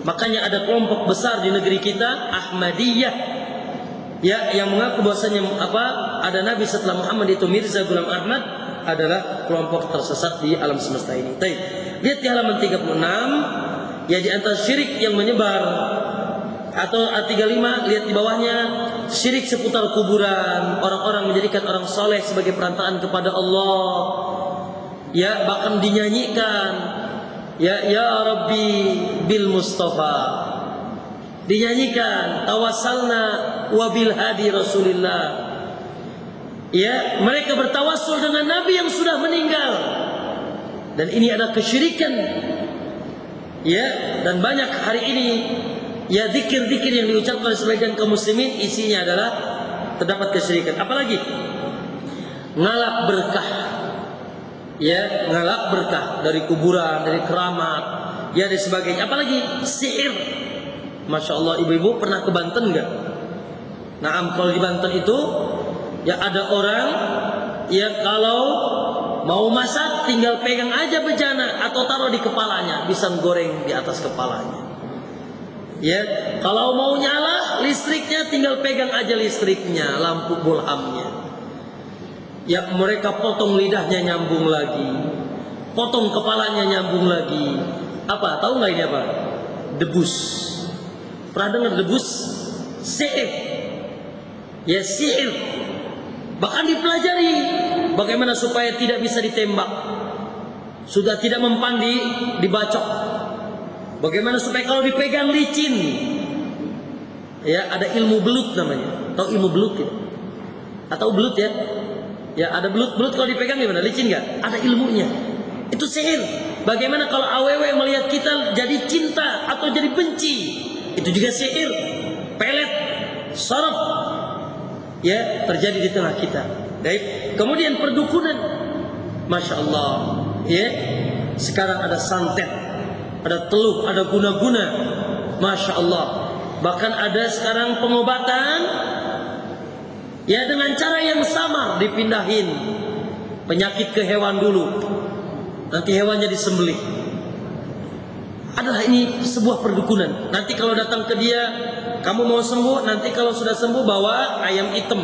Makanya ada kelompok besar di negeri kita, Ahmadiyah, ya, yang mengaku bahwasanya ada Nabi setelah Muhammad, itu Mirza Ghulam Ahmad, adalah kelompok tersesat di alam semesta ini. Baik, lihat di halaman 36, ya, di antara syirik yang menyebar, atau 35, lihat di bawahnya, syirik seputar kuburan, orang-orang menjadikan orang soleh sebagai perantaraan kepada Allah. Ya, bahkan dinyanyikan, ya Rabbi bil Mustafa, dinyanyikan tawassalna wabil hadi Rasulillah. Ya, mereka bertawassul dengan Nabi yang sudah meninggal, dan ini adalah kesyirikan. Ya, dan banyak hari ini, ya, zikir-zikir yang diucapkan oleh sebagian kaum muslimin isinya adalah terdapat kesyirikan. Apalagi ngalap berkah. Ya, ngalap berkah dari kuburan, dari keramat, ya, dan sebagainya. Apalagi sihir. Masya Allah, ibu-ibu pernah ke Banten nggak? Nah, kalau di Banten itu, ya, ada orang, ya, kalau mau masak tinggal pegang aja bejana atau taruh di kepalanya, bisa goreng di atas kepalanya. Ya, kalau mau nyala listriknya tinggal pegang aja listriknya, lampu bolhamnya. Ya, mereka potong lidahnya nyambung lagi, potong kepalanya nyambung lagi. Apa? Tahu nggak ini apa? Debus. Pernah dengar debus? Sihir. Ya, sihir. Bahkan dipelajari bagaimana supaya tidak bisa ditembak, sudah tidak mempan dibacok. Bagaimana supaya kalau dipegang licin. Ya, ada ilmu belut namanya. Tahu ilmu belut ya? Atau belut ya? Ya, ada belut kalau dipegang gimana? Licin nggak? Ada ilmunya. Itu sihir. Bagaimana kalau aww melihat kita jadi cinta atau jadi benci? Itu juga sihir. Pelet, saraf, ya, terjadi di tengah kita. Baik. Kemudian perdukunan. Masya Allah. Ya, sekarang ada santet, ada teluh, ada guna-guna. Masya Allah. Bahkan ada sekarang pengobatan, ya, dengan cara yang samar, dipindahin, penyakit ke hewan dulu, nanti hewannya disembelih. Adalah ini sebuah perdukunan. Nanti kalau datang ke dia, kamu mau sembuh, nanti kalau sudah sembuh bawa ayam hitam,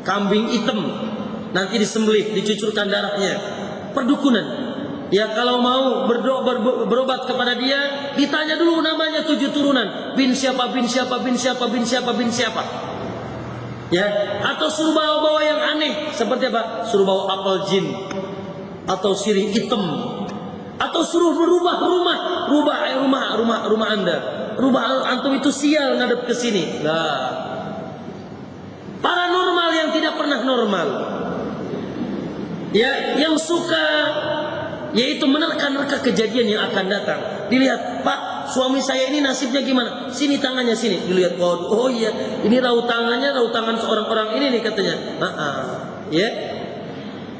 kambing hitam, nanti disembelih, dicucurkan darahnya. Perdukunan. Ya kalau mau berobat kepada dia, ditanya dulu namanya 7 turunan, bin siapa, bin siapa, bin siapa, bin siapa, bin siapa. Ya, atau suruh bawa-bawa yang aneh seperti apa? Suruh bawa apel jin atau sirih hitam, atau suruh merubah rumah Anda. Rubah antum itu sial ngadep ke sini. Nah, paranormal yang tidak pernah normal. Ya, yang suka yaitu menerka-nerka kejadian yang akan datang. Dilihat, Pak, suami saya ini nasibnya gimana? Sini tangannya sini. Dilihat, oh iya, ini raut tangan seorang-orang ini nih katanya. Ya,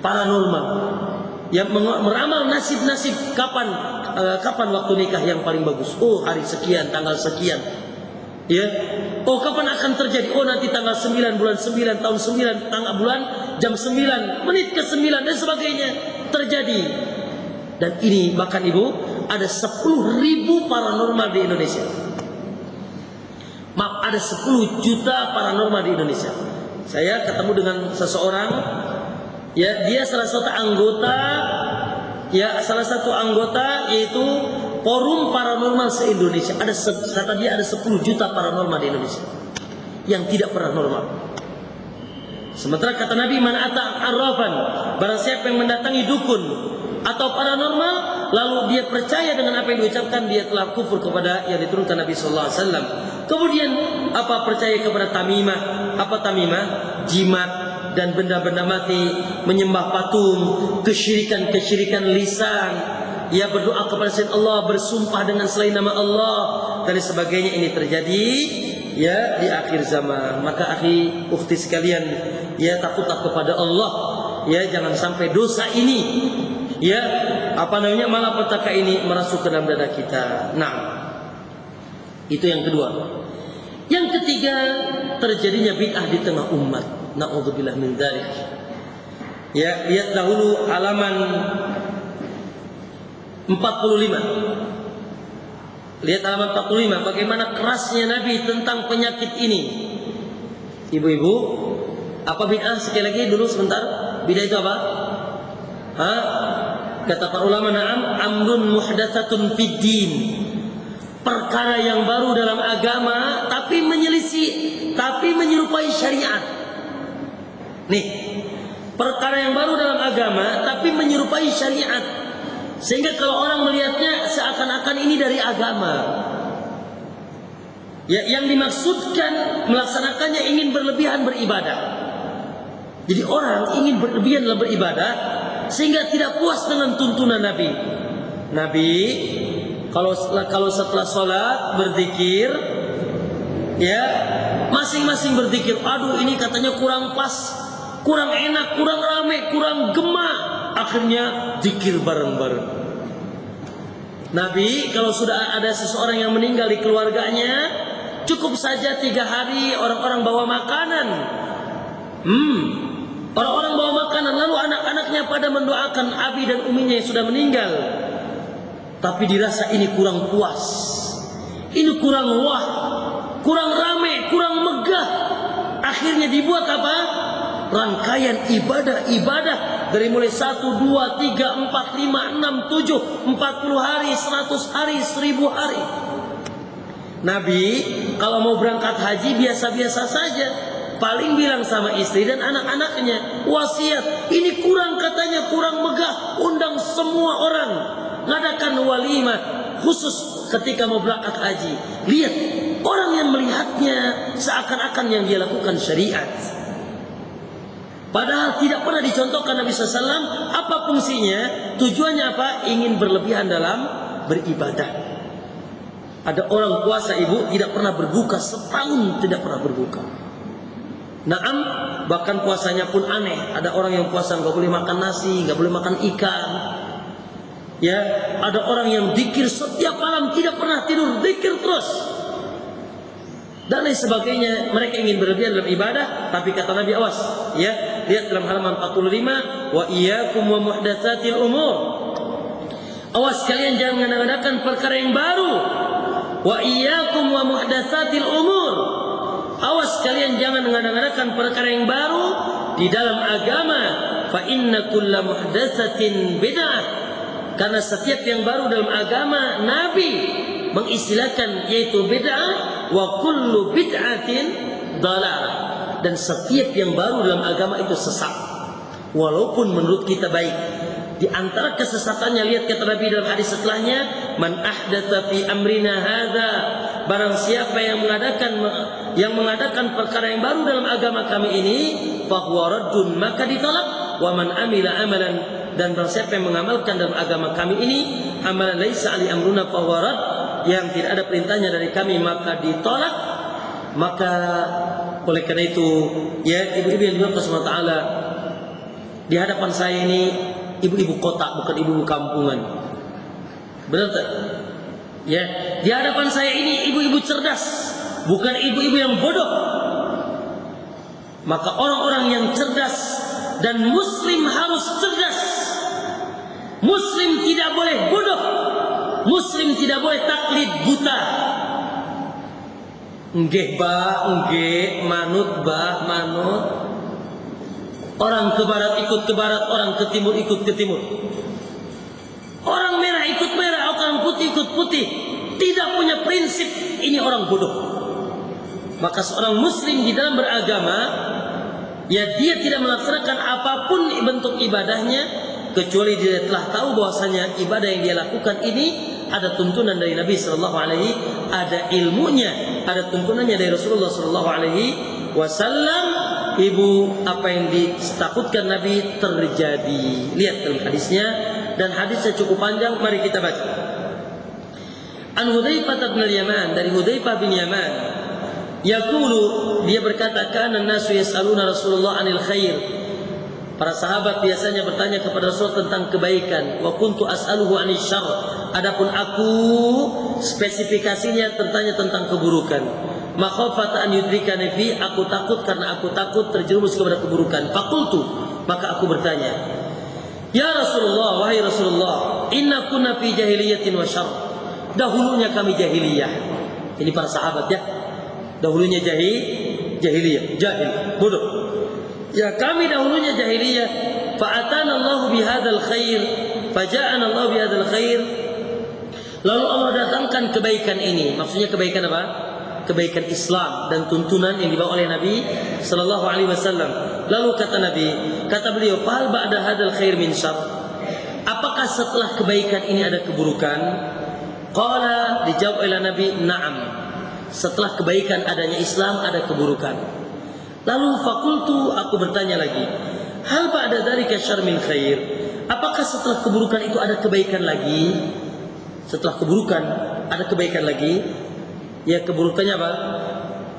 paranormal. Yang meramal nasib-nasib kapan waktu nikah yang paling bagus. Oh, hari sekian, tanggal sekian. Ya. Oh, kapan akan terjadi? Oh, nanti tanggal 9 bulan 9 tahun 9 tanggal bulan jam 9 menit ke 9 dan sebagainya terjadi. Dan ini bahkan Ibu ada 10.000 paranormal di Indonesia. Maaf, ada 10 juta paranormal di Indonesia. Saya ketemu dengan seseorang, ya dia salah satu anggota yaitu Forum Paranormal se-Indonesia. Kata dia ada 10 juta paranormal di Indonesia yang tidak pernah normal. Sementara kata Nabi, man ata arrafan, barang siapa yang mendatangi dukun atau paranormal lalu dia percaya dengan apa yang diucapkan, dia telah kufur kepada yang diturunkan Nabi sallallahu alaihi wasallam. Kemudian apa percaya kepada tamimah? Apa tamimah? Jimat dan benda-benda mati, menyembah patung, kesyirikan lisan, ya berdoa kepada selain Allah, bersumpah dengan selain nama Allah dan sebagainya. Ini terjadi ya di akhir zaman. Maka akhi ukhti sekalian, ya takutlah kepada Allah, ya jangan sampai dosa ini ya malapetaka ini merasuk ke dalam dada kita. Nah, itu yang kedua. Yang ketiga, terjadinya bid'ah di tengah umat. Na'udzubillah min dzalik. Ya, lihat dahulu halaman 45. Lihat halaman 45 bagaimana kerasnya Nabi tentang penyakit ini. Ibu-ibu, apa bid'ah? Sekali lagi dulu sebentar. Bid'ah itu apa? Kata para ulama, na'am amrun muhdatsatun fid din. Perkara yang baru dalam agama tapi menyerupai syariat. Nih, perkara yang baru dalam agama tapi menyerupai syariat. Sehingga kalau orang melihatnya seakan-akan ini dari agama. Ya, yang dimaksudkan melaksanakannya ingin berlebihan beribadah. Jadi orang ingin berlebihan dalam beribadah sehingga tidak puas dengan tuntunan Nabi. Nabi kalau setelah sholat berzikir, ya masing-masing berzikir. Aduh, ini katanya kurang pas, kurang enak, kurang rame, kurang gema. Akhirnya zikir bareng-bareng. Nabi kalau sudah ada seseorang yang meninggal di keluarganya, cukup saja 3 hari orang-orang bawa makanan. Orang-orang bawa makanan, lalu anak-anaknya pada mendoakan abi dan uminya yang sudah meninggal. Tapi dirasa ini kurang puas, ini kurang wah, kurang rame, kurang megah. Akhirnya dibuat apa? Rangkaian ibadah dari mulai 1, 2, 3, 4, 5, 6, 7, 40 hari, 100 hari, 1000 hari. Nabi kalau mau berangkat haji biasa-biasa saja. Paling bilang sama istri dan anak-anaknya, wasiat, ini kurang katanya, kurang megah, undang semua orang, ngadakan walimah khusus ketika mau berangkat haji. Lihat, orang yang melihatnya seakan-akan yang dia lakukan syariat. Padahal tidak pernah dicontohkan Nabi SAW. Apa fungsinya? Tujuannya apa? Ingin berlebihan dalam beribadah. Ada orang puasa, ibu, tidak pernah berbuka, setahun tidak pernah berbuka. Naam, bahkan puasanya pun aneh. Ada orang yang puasa nggak boleh makan nasi, nggak boleh makan ikan. Ya, ada orang yang zikir setiap malam tidak pernah tidur, zikir terus. Dan lain sebagainya. Mereka ingin berlebihan dalam ibadah, tapi kata Nabi, awas, ya, lihat dalam halaman 45, wa iyyakum wa muhdatsatil umur. Awas kalian jangan mengadakan perkara yang baru. Wa iyyakum wa muhdatsatil umur. Awas kalian jangan mengadakan perkara yang baru di dalam agama. Fa inna kulla muhdatsatin bid'ah. Karena setiap yang baru dalam agama Nabi mengistilahkan yaitu bid'ah, wa kullu bid'atin dalalah. Dan setiap yang baru dalam agama itu sesat, walaupun menurut kita baik. Di antara kesesatannya, lihat kata Nabi dalam hadis setelahnya, man ahdatsa fi amrina hadza, barang siapa yang mengadakan perkara yang baru dalam agama kami ini, fahuwa raddun, maka ditolak. Wa man amila amalan, dan barang siapa yang mengamalkan dalam agama kami ini amalan laisa ali amruna fahuwa radd, yang tidak ada perintahnya dari kami, maka ditolak. Maka oleh karena itu, ya ibu-ibu yang dimuliakan Allah Taala, di hadapan saya ini ibu-ibu kota, bukan ibu-ibu kampungan. Benar tak? Ya, di hadapan saya ini ibu-ibu cerdas, bukan ibu-ibu yang bodoh. Maka orang-orang yang cerdas, dan muslim harus cerdas. Muslim tidak boleh bodoh. Muslim tidak boleh taklid buta. Nggih ba, nggih, manut ba, manut. Orang ke barat ikut ke barat, orang ke timur ikut ke timur. Orang merah ikut merah, orang putih ikut putih. Tidak punya prinsip, ini orang bodoh. Maka seorang muslim di dalam beragama, ya dia tidak melaksanakan apapun bentuk ibadahnya, kecuali dia telah tahu bahwasanya ibadah yang dia lakukan ini ada tuntunan dari Nabi Sallallahu Alaihi, ada ilmunya, ada tuntunannya dari Rasulullah Sallallahu Alaihi Wasallam. Ibu, apa yang ditakutkan Nabi terjadi. Lihat dalam hadisnya, dan hadisnya cukup panjang. Mari kita baca. An Hudzaifah bin Yaman, dari Hudzaifah bin Yaman, yaqulu, dia berkata, kana an-nasu yas'aluna Rasulullah 'anil khair. Para sahabat biasanya bertanya kepada Rasul tentang kebaikan. Wa kuntu as'aluhu 'anil syarr. Adapun aku spesifikasinya tentang keburukan. Makhafata an yudrikani fi, aku takut karena aku takut terjerumus kepada keburukan. Faqultu, maka aku bertanya, ya Rasulullah, wahai Rasulullah, inna kunna fi jahiliyatin wa syarr. Dahulunya kami jahiliyah. Ini para sahabat ya. Dahulunya jahiliyah, jahil, bodoh. Ya, kami dahulunya jahiliyah. Fa atana Allah bihadzal khair, faja'ana Allah bihadzal khair. Lalu Allah datangkan kebaikan ini. Maksudnya kebaikan apa? Kebaikan Islam dan tuntunan yang dibawa oleh Nabi Sallallahu Alaihi Wasallam. Lalu kata Nabi, kata beliau, "Fal ba'da hadzal khair min syarr." Apakah setelah kebaikan ini ada keburukan? Qala, dijawab oleh Nabi, "Na'am." Setelah kebaikan adanya Islam ada keburukan. Lalu fakultu, aku bertanya lagi, "Hal ba'da dzalika syarr min khair?" Apakah setelah keburukan itu ada kebaikan lagi? Setelah keburukan ada kebaikan lagi? Ya, keburukannya apa?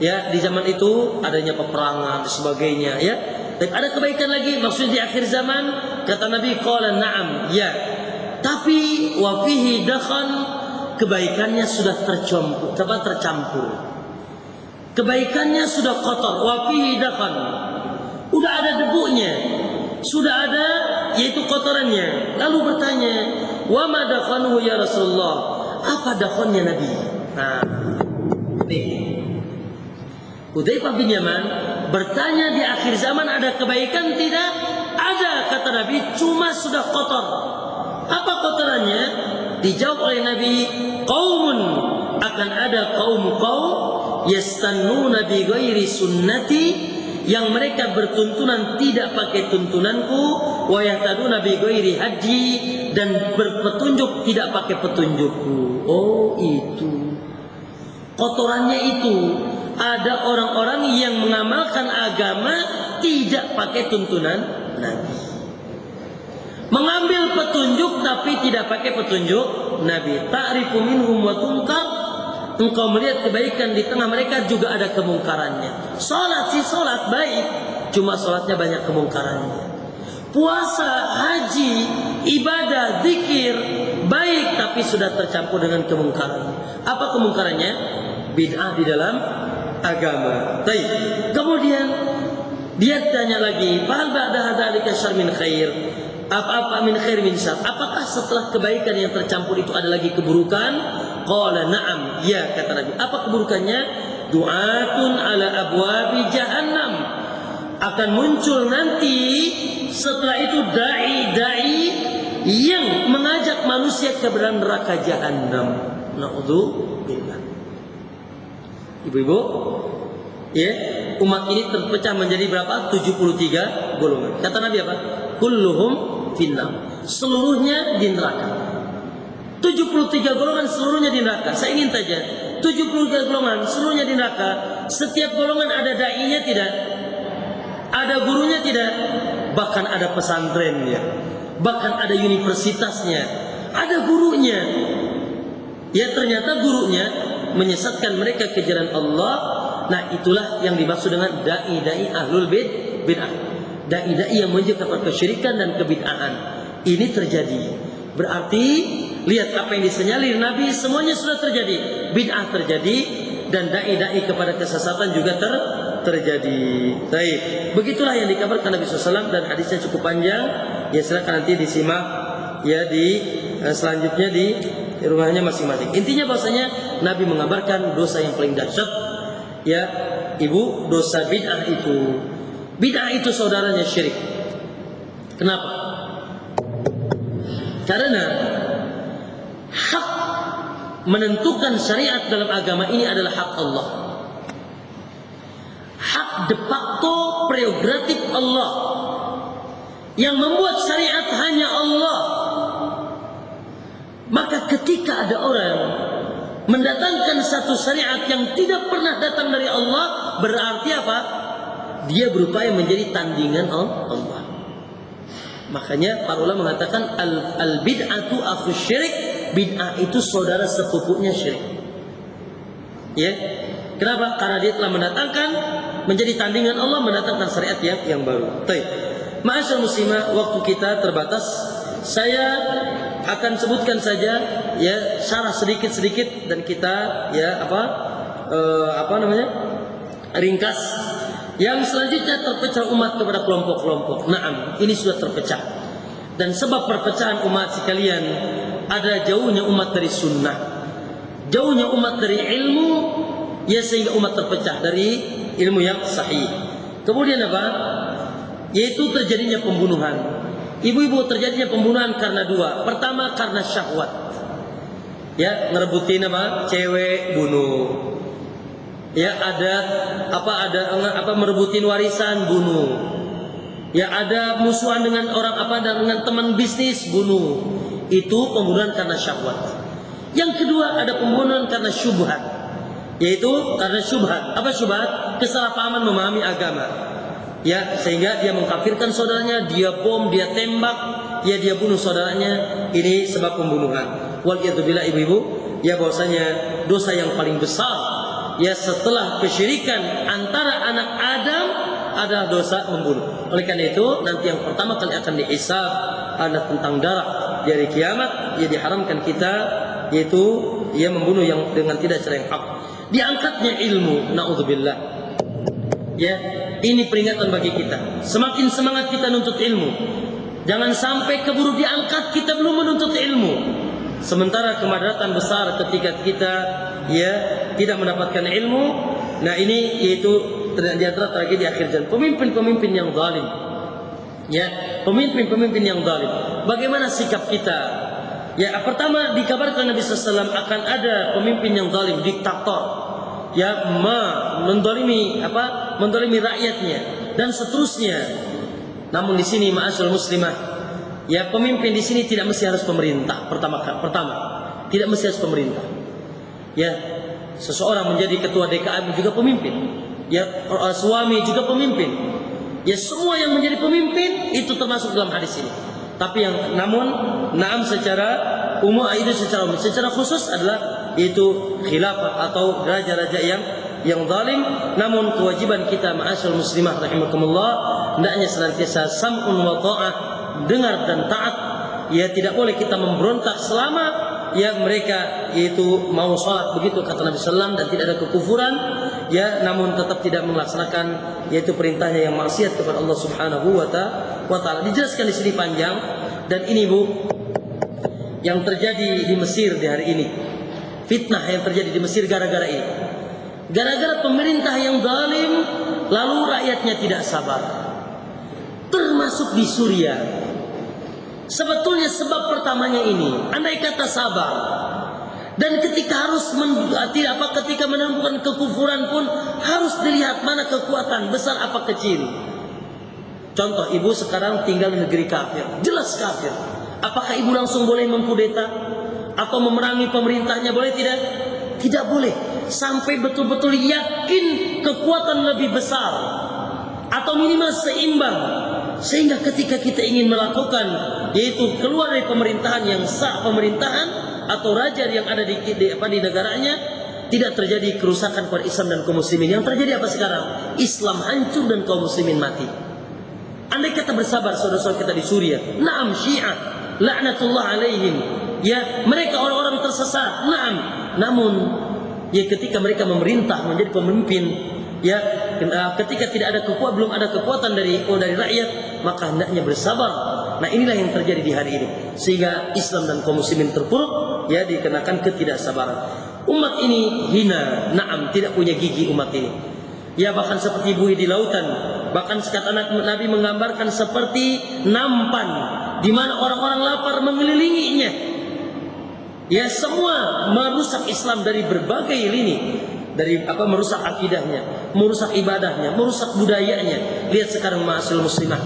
Ya, di zaman itu adanya peperangan dan sebagainya, ya. Dan ada kebaikan lagi, maksudnya di akhir zaman, kata Nabi, qala na'am, ya. Tapi wa fihi dakhan, kebaikannya sudah tercampur. Kebaikannya sudah kotor, wa fihi dakhan. Udah ada debunya. Sudah ada yaitu kotorannya. Lalu bertanya, wa ma dakhanuhu ya Rasulullah? Apa dakhannya Nabi? Nah, Hudzaifah bin Yaman bertanya, di akhir zaman ada kebaikan tidak? Ada, kata Nabi, cuma sudah kotor. Apa kotorannya? Dijawab oleh Nabi, qaumun, akan ada kaum yastannuna bi ghairi sunnati, yang mereka bertuntunan tidak pakai tuntunanku, wa yahtaduna bi ghairi haji, dan berpetunjuk tidak pakai petunjukku. Oh, itu kotorannya itu. Ada orang-orang yang mengamalkan agama tidak pakai tuntunan Nabi. Mengambil petunjuk tapi tidak pakai petunjuk Nabi. Ta'rifu minhum wa tunkar. Engkau melihat kebaikan di tengah mereka, juga ada kemungkarannya. Salat sih salat baik, cuma salatnya banyak kemungkarannya. Puasa, haji, ibadah, zikir baik, tapi sudah tercampur dengan kemungkaran. Apa kemungkarannya? Bid'ah di dalam agama. Baik. Kemudian Dia tanya lagi, "Fahal ba'da hadzalika syarr min khair?" Apa min khair min syarr? Apakah setelah kebaikan yang tercampur itu ada lagi keburukan? Qala na'am. Ya, kata Nabi. Apa keburukannya? Du'atun ala abwabi jahannam. Akan muncul nanti setelah itu dai-dai yang mengajak manusia ke dalam neraka jahannam. Na'udzubillah. Ibu-ibu, ya, umat ini terpecah menjadi berapa? 73 golongan. Kata Nabi apa? Kulluhum finnar. Seluruhnya di neraka. 73 golongan seluruhnya di neraka. Saya ingin tanya, 73 golongan seluruhnya di neraka. Setiap golongan ada dai-nya tidak? Ada gurunya tidak? Bahkan ada pesantrennya. Bahkan ada universitasnya. Ada gurunya. Ya, ternyata gurunya menyesatkan mereka ke jalan Allah. Nah, itulah yang dimaksud dengan dai-dai ahlul bid'ah. Dai-dai yang menunjuk kepada kesyirikan dan kebid'ahan. Ini terjadi. Berarti lihat apa yang disenyalir Nabi, semuanya sudah terjadi. Bid'ah terjadi dan dai-dai kepada kesesatan juga terjadi. Baik. Begitulah yang dikabarkan Nabi SAW dan hadisnya cukup panjang. Ya, silakan nanti disimak ya di selanjutnya di rumahnya masing-masing. Intinya bahwasanya Nabi mengabarkan dosa yang paling dahsyat. Ya, ibu, dosa bid'ah itu. Bid'ah itu saudaranya syirik. Kenapa? Karena hak menentukan syariat dalam agama ini adalah hak Allah. Hak de facto prerogatif Allah. Yang membuat syariat hanya Allah. Maka ketika ada orang mendatangkan satu syariat yang tidak pernah datang dari Allah, berarti apa? Dia berupaya menjadi tandingan Allah. Makanya para ulama mengatakan al-bid'atu akhu syirik. Bid'ah itu saudara sepupunya syirik. Ya. Kenapa? Karena dia telah mendatangkan menjadi tandingan Allah, mendatangkan syariat yang baru. Baik. Ma'asyar muslimah, waktu kita terbatas. Saya akan sebutkan saja ya syarah sedikit-sedikit dan kita ya ringkas. Yang selanjutnya terpecah umat kepada kelompok-kelompok. Naam, ini sudah terpecah. Dan sebab perpecahan umat sekalian ada jauhnya umat dari sunnah, jauhnya umat dari ilmu, ya sehingga umat terpecah dari ilmu yang sahih. Kemudian apa? Yaitu terjadinya pembunuhan. Ibu-ibu, terjadinya pembunuhan karena dua. Pertama karena syahwat. Ya, ngerebutin apa? Cewek, bunuh. Ya, ada merebutin warisan, bunuh. Ya, ada musuhan dengan orang dengan teman bisnis, bunuh. Itu pembunuhan karena syahwat. Yang kedua ada pembunuhan karena syubhat. Yaitu karena syubhat. Apa syubhat? Kesalahpahaman memahami agama. Ya, sehingga dia mengkafirkan saudaranya, dia bom, dia tembak, ya dia bunuh saudaranya. Ini sebab pembunuhan. Waliyadzubillah, ibu-ibu, ya bahwasanya dosa yang paling besar ya setelah kesyirikan antara anak Adam adalah dosa membunuh. Oleh karena itu nanti yang pertama kali akan dihisab adalah tentang darah. Di hari kiamat ia diharamkan kita yaitu ia membunuh yang dengan tidak cara yang hak. Diangkatnya ilmu, naudzubillah. Ya, ini peringatan bagi kita. Semakin semangat kita nuntut ilmu. Jangan sampai keburu diangkat kita belum menuntut ilmu. Sementara kemadaratan besar ketika kita ya tidak mendapatkan ilmu. Nah, ini yaitu di antara tragedi akhir zaman. Pemimpin-pemimpin yang zalim. Ya, pemimpin-pemimpin yang zalim. Bagaimana sikap kita? Ya, pertama dikabarkan Nabi SAW akan ada pemimpin yang zalim, diktator. Ya, mendolimi rakyatnya dan seterusnya. Namun di sini ma'asyarul muslimah, ya pemimpin di sini tidak mesti harus pemerintah. Pertama, tidak mesti harus pemerintah. Ya, seseorang menjadi ketua DKM juga pemimpin. Ya, suami juga pemimpin. Ya, semua yang menjadi pemimpin itu termasuk dalam hadis ini. Tapi naam secara umum itu secara khusus adalah itu khilafah atau raja-raja yang zalim. Namun kewajiban kita ma'asyarul muslimah rahimakumullah hendaknya senantiasa sam'un wa ta'ah, dengar dan taat. Ya, tidak boleh kita memberontak selama ya mereka yaitu mau salat, begitu kata Nabi sallallahu alaihi wasallam, dan tidak ada kekufuran. ya namun tetap tidak melaksanakan yaitu perintahnya yang maksiat kepada Allah Subhanahu wa taala. Dijelaskan di sini panjang, dan ini Bu yang terjadi di Mesir di hari ini. Fitnah yang terjadi di Mesir gara-gara ini. Gara-gara pemerintah yang zalim, lalu rakyatnya tidak sabar. Termasuk di Suriah. Sebetulnya sebab pertamanya ini, andai kata sabar, dan ketika ketika menemukan kekufuran pun harus dilihat mana kekuatan besar apa kecil. Contoh, ibu sekarang tinggal di negeri kafir, jelas kafir. Apakah ibu langsung boleh mengkudeta atau memerangi pemerintahnya? Boleh tidak? Tidak boleh. Sampai betul-betul yakin kekuatan lebih besar atau minimal seimbang, sehingga ketika kita ingin melakukan yaitu keluar dari pemerintahan yang sah, pemerintahan atau raja yang ada di negaranya, tidak terjadi kerusakan kepada Islam dan kaum muslimin. Yang terjadi apa sekarang? Islam hancur dan kaum muslimin mati. Andai kata bersabar saudara-saudara kita di Suriah, naam Syiah laknatullah alaihim, ya mereka orang-orang tersesat, naam, namun ya ketika mereka memerintah menjadi pemimpin, ya ketika tidak ada belum ada kekuatan dari rakyat, maka hendaknya bersabar. Nah, inilah yang terjadi di hari ini, sehingga Islam dan kaum muslimin terpuruk, ya dikenakan ketidaksabaran. Umat ini hina, naam, tidak punya gigi umat ini. Ya bahkan seperti buih di lautan, bahkan kata Nabi menggambarkan seperti nampan di mana orang-orang lapar mengelilinginya. Ya semua merusak Islam dari berbagai lini, dari merusak akidahnya, merusak ibadahnya, merusak budayanya. Lihat sekarang ma'asyiral muslimah,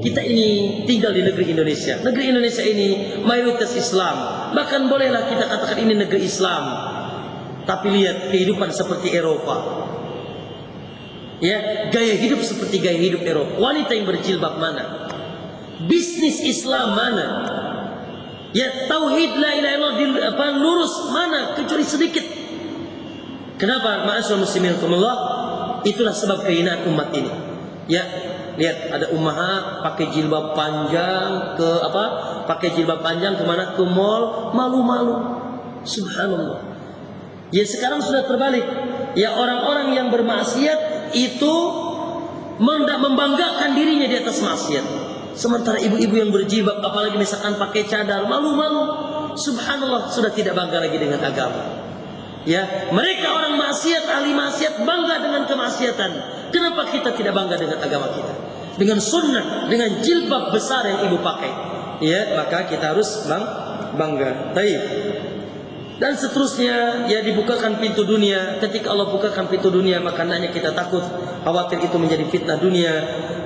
kita ini tinggal di negeri Indonesia. Negeri Indonesia ini mayoritas Islam, bahkan bolehlah kita katakan ini negeri Islam. Tapi lihat kehidupan seperti Eropa. Ya, gaya hidup seperti gaya hidup Eropa. Wanita yang berjilbab mana? Bisnis Islam mana? Ya, tauhid la ilaha illallah lurus mana? Kecuali sedikit. Kenapa? Ma'asyiral muslimin rahimakumullah, itulah sebab kehinaan umat ini. Ya, lihat ada ummahat pakai jilbab panjang pakai jilbab panjang kemana? Ke mall, malu-malu. Subhanallah. Ya sekarang sudah terbalik. Ya orang-orang yang bermaksiat itu membanggakan dirinya di atas maksiat. Sementara ibu-ibu yang berjilbab, apalagi misalkan pakai cadar, malu-malu. Subhanallah, sudah tidak bangga lagi dengan agama. Ya, mereka orang maksiat, ahli maksiat bangga dengan kemaksiatan. Kenapa kita tidak bangga dengan agama kita? Dengan sunnah, dengan jilbab besar yang ibu pakai. Ya, maka kita harus bangga. Baik. Dan seterusnya, ya dibukakan pintu dunia. Ketika Allah bukakan pintu dunia, maka hendaknya kita takut, khawatir itu menjadi fitnah dunia.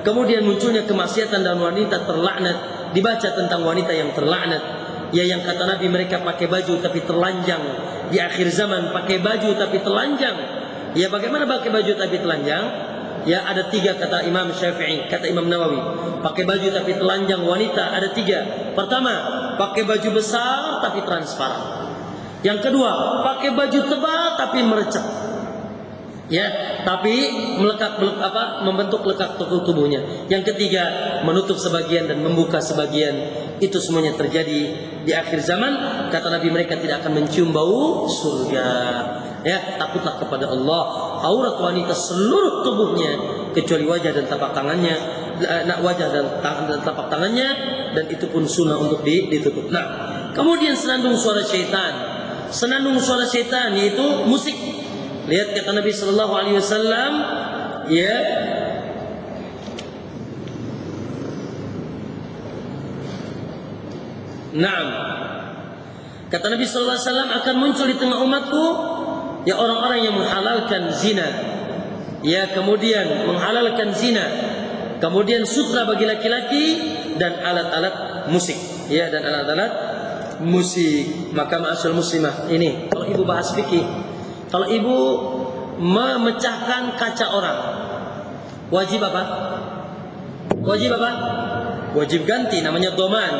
Kemudian munculnya kemaksiatan dan wanita terlaknat. Dibaca tentang wanita yang terlaknat, ya yang kata Nabi mereka pakai baju tapi telanjang. Di akhir zaman pakai baju tapi telanjang. Ya bagaimana pakai baju tapi telanjang? Ya ada 3 kata Imam Syafi'i, kata Imam Nawawi. Pakai baju tapi telanjang wanita ada 3. Pertama, pakai baju besar tapi transparan. Yang kedua, pakai baju tebal tapi merecet. Ya, tapi membentuk lekat tubuhnya. Yang ketiga, menutup sebagian dan membuka sebagian. Itu semuanya terjadi di akhir zaman. Kata Nabi mereka tidak akan mencium bau surga. Ya, takutlah kepada Allah. Aurat wanita seluruh tubuhnya kecuali wajah dan tapak tangannya. Wajah dan tapak tangannya, dan itu pun sunnah untuk ditutup. Nah, kemudian senandung suara syaitan. Senandung suara syaitan yaitu musik. Lihat kata Nabi sallallahu alaihi wasallam, ya. Naam. Kata Nabi sallallahu alaihi wasallam akan muncul di tengah umatku ya orang-orang yang menghalalkan zina. Ya, kemudian menghalalkan zina. Kemudian sutra bagi laki-laki dan alat-alat musik. Ya, dan alat-alat musik. Maka ma'asyiral muslimah, ini kalau ibu bahas fikih, kalau ibu memecahkan kaca orang, wajib apa? Wajib apa? Wajib ganti, namanya doman.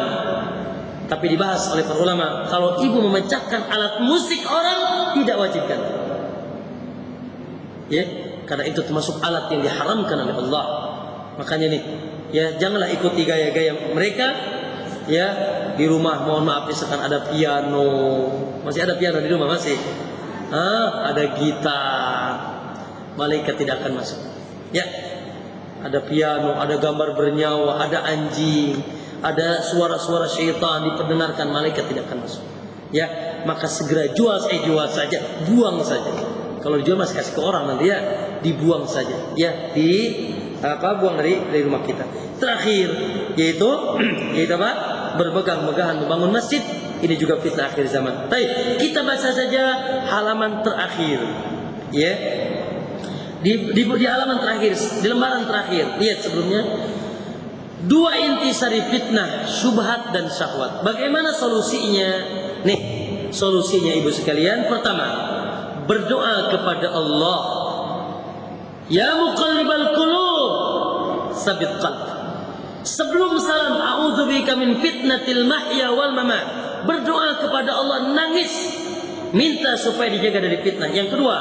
Tapi dibahas oleh para ulama, kalau ibu memecahkan alat musik orang, tidak wajib ganti. Ya, karena itu termasuk alat yang diharamkan oleh Allah. Makanya nih, ya janganlah ikuti gaya-gaya mereka. Ya, di rumah mohon maaf misalkan ada piano. Masih ada piano di rumah masih? Ada gitar. malaikat tidak akan masuk. Ya, ada piano, ada gambar bernyawa, ada anjing, ada suara-suara syaitan diperdengarkan, malaikat tidak akan masuk. Ya, maka segera jual saja, buang saja. Kalau dijual masih kasih ke orang nanti ya, dibuang saja. Ya, buang dari rumah kita. Terakhir yaitu apa? Bermegah-megahan membangun masjid. Ini juga fitnah akhir zaman. Baik, kita baca saja halaman terakhir. Ya. Di halaman terakhir, di lembaran terakhir. Lihat sebelumnya. 2 intisari fitnah, syubhat dan syahwat. Bagaimana solusinya? Nih, solusinya ibu sekalian. Pertama, berdoa kepada Allah. Ya muqallibal qulub, tsabbit qalbi. Sebelum salam, a'udzubika min fitnatil mahya wal mamat. Berdoa kepada Allah, nangis, minta supaya dijaga dari fitnah. Yang kedua,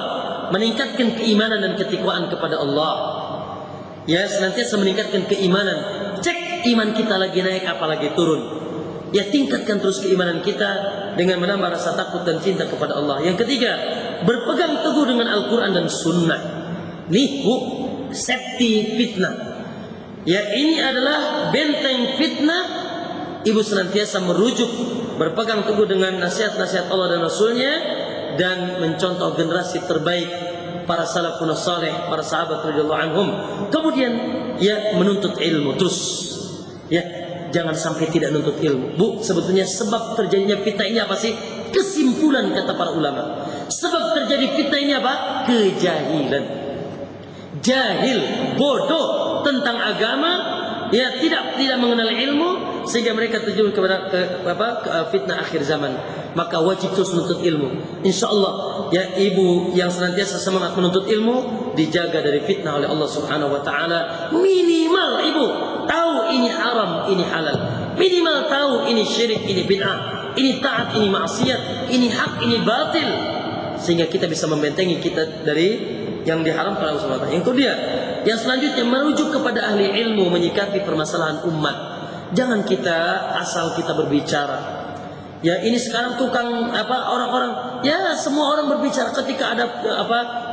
meningkatkan keimanan dan ketakwaan kepada Allah. Ya, senantiasa meningkatkan keimanan. Cek iman kita lagi naik apalagi turun. Ya, tingkatkan terus keimanan kita dengan menambah rasa takut dan cinta kepada Allah. Yang ketiga, berpegang teguh dengan Al-Quran dan Sunnah. Nih, safety fitnah. Ya, ini adalah benteng fitnah. Ibu senantiasa merujuk, berpegang teguh dengan nasihat-nasihat Allah dan Rasulnya, dan mencontoh generasi terbaik para salafun saleh, para sahabat radhiyallahu anhum. Kemudian ya, menuntut ilmu terus. Ya, jangan sampai tidak menuntut ilmu. Bu, sebetulnya sebab terjadinya fitnah ini apa sih? Kesimpulan kata para ulama. Sebab terjadi fitnah ini apa? Kejahilan. Jahil, bodoh tentang agama, ya tidak mengenal ilmu, sehingga mereka terjun kepada fitnah akhir zaman. Maka wajib terus menuntut ilmu. Insyaallah ya, ibu yang senantiasa semangat menuntut ilmu dijaga dari fitnah oleh Allah Subhanahu wa taala. Minimal ibu tahu ini haram, ini halal. Minimal tahu ini syirik, ini bid'ah, ini taat, ini maksiat, ini hak, ini batil, sehingga kita bisa membentengi kita dari yang diharamkan oleh Allah Subhanahu wa taala. Yang kedua, yang selanjutnya merujuk kepada ahli ilmu menyikapi permasalahan umat. Jangan kita asal kita berbicara. Ya, ini sekarang tukang orang-orang, ya semua orang berbicara ketika ada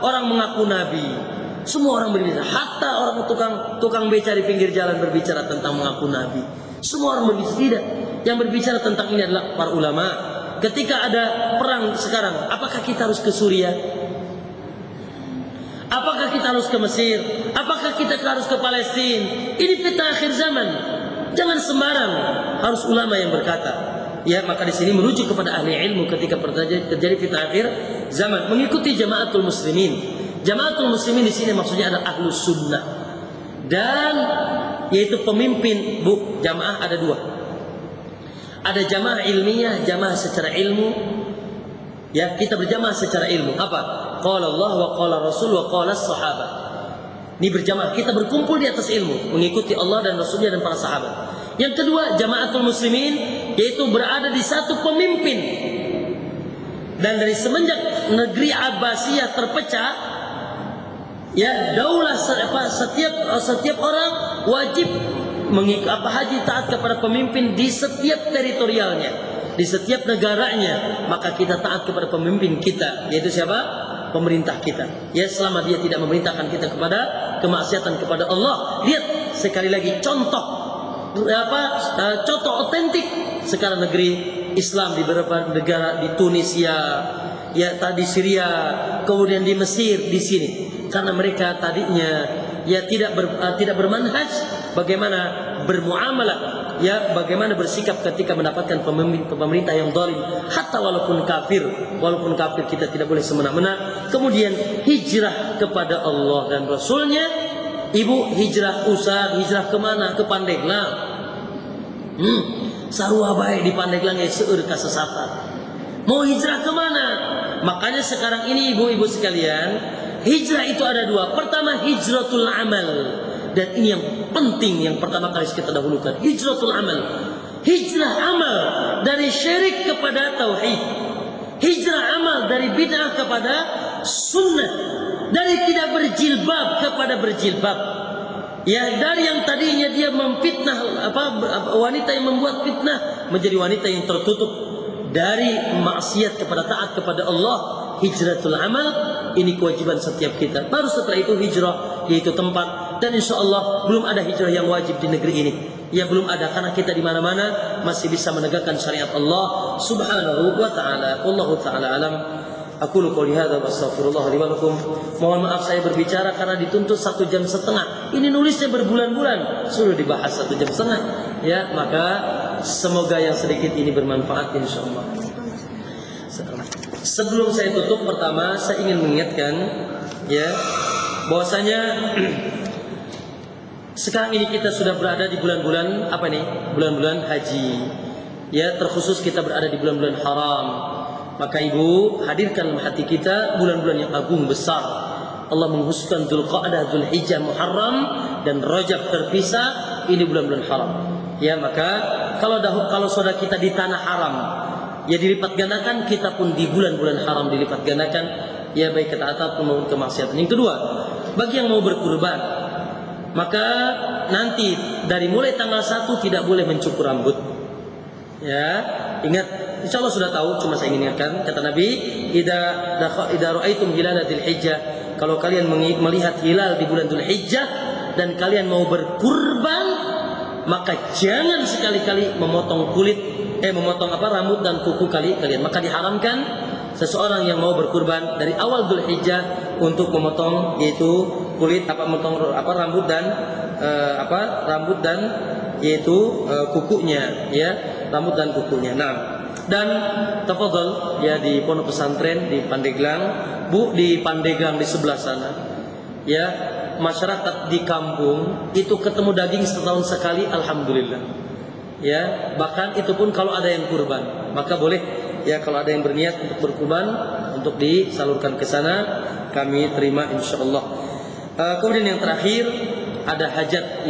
orang mengaku nabi. Semua orang berbicara, hatta orang tukang beca di pinggir jalan berbicara tentang mengaku nabi. Semua orang berbicara. Tidak. Yang berbicara tentang ini adalah para ulama. Ketika ada perang sekarang, apakah kita harus ke Suriah? Apakah kita harus ke Mesir? Apakah kita harus ke Palestina? Ini fitnah akhir zaman. Jangan sembarang, harus ulama yang berkata. Ya, maka di sini merujuk kepada ahli ilmu ketika terjadi fitnah akhir zaman, mengikuti jamaatul muslimin. Jamaatul muslimin di sini maksudnya adalah ahlus sunnah, dan yaitu pemimpin. Bu, jamaah ada 2. Ada jamaah ilmiah, jamaah secara ilmu. Ya, kita berjamaah secara ilmu. Apa? Qala Allah wa qala Rasul wa qala sahabat. Ini berjamaah, kita berkumpul di atas ilmu, mengikuti Allah dan Rasulnya dan para sahabat. Yang kedua, jamaatul muslimin, yaitu berada di satu pemimpin. Dan dari semenjak negeri Abbasiyah terpecah, ya daulah setiap orang wajib haji taat kepada pemimpin di setiap teritorialnya, di setiap negaranya. Maka kita taat kepada pemimpin kita, yaitu siapa? Pemerintah kita. Ya, selama dia tidak memerintahkan kita kepada kemaksiatan kepada Allah. Lihat sekali lagi contoh otentik sekarang negeri Islam di beberapa negara, di Tunisia, ya tadi Syria, kemudian di Mesir, di sini. Karena mereka tadinya ya tidak bermanhaj bagaimana bermuamalah, ya bagaimana bersikap ketika mendapatkan pemerintah yang zalim, hatta walaupun kafir kita tidak boleh semena-mena. Kemudian hijrah kepada Allah dan Rasulnya. Ibu hijrah kemana? Ke Pandeglang. Sarua baik di Pandeglang ya seueur kasesatan. Mau hijrah kemana? Makanya sekarang ini ibu-ibu sekalian, hijrah itu ada 2. Pertama, hijratul amal. Dan ini yang penting, yang pertama kali kita dahulukan, hijratul amal. Hijrah amal dari syirik kepada tauhid. Hijrah amal dari bid'ah kepada sunnah. Dari tidak berjilbab kepada berjilbab. Ya, dari yang tadinya dia memfitnah wanita yang membuat fitnah menjadi wanita yang tertutup. Dari maksiat kepada taat kepada Allah, hijratul amal. ini kewajiban setiap kita. Baru setelah itu hijrah, yaitu tempat. Dan insya Allah belum ada hijrah yang wajib di negeri ini. Ya belum ada, karena kita di mana-mana masih bisa menegakkan syariat Allah Subhanahu wa taala. Wallahu taala alam. Aku qouli hadza wa astaghfirullah li wa lakum. Mohon maaf saya berbicara karena dituntut 1,5 jam. Ini nulisnya berbulan-bulan, suruh dibahas 1,5 jam. Ya, maka semoga yang sedikit ini bermanfaat insyaallah. Sebelum saya tutup, pertama saya ingin mengingatkan ya bahwasanya sekarang ini kita sudah berada di bulan-bulan apa nih? Bulan-bulan haji. Ya, terkhusus kita berada di bulan-bulan haram. Maka ibu hadirkan dalam hati kita bulan-bulan yang agung besar. Allah mengkhususkan Dzulqa'dah, Dzulhijjah, Muharram dan Rajab terpisah. Ini bulan-bulan haram. Ya, maka kalau saudara kita di tanah haram, ya dilipat gandakan, kita pun di bulan-bulan haram dilipat gandakan. Ya baik ketaatan maupun kemaksiatan. Yang kedua, bagi yang mau berkurban, maka nanti dari mulai tanggal 1 tidak boleh mencukur rambut. Ya, ingat, insya Allah sudah tahu, cuma saya ingin ingatkan, kata Nabi, idza ra'aitum hilala Dzulhijjah, kalau kalian melihat hilal di bulan Dzulhijjah dan kalian mau berkurban, maka jangan sekali-kali memotong rambut dan kuku kalian. Maka diharamkan seseorang yang mau berkurban dari awal Dzulhijjah untuk memotong yaitu kulit rambut dan yaitu kukunya, ya, rambut dan kukunya. Nah, dan tafadhol ya di pondok pesantren di Pandeglang, Bu, di Pandeglang di sebelah sana. Ya, masyarakat di kampung itu ketemu daging setahun sekali, alhamdulillah. Ya, bahkan itu pun kalau ada yang kurban, maka boleh ya kalau ada yang berniat untuk berkurban untuk disalurkan ke sana, kami terima insyaallah. Kemudian yang terakhir ada hajat yang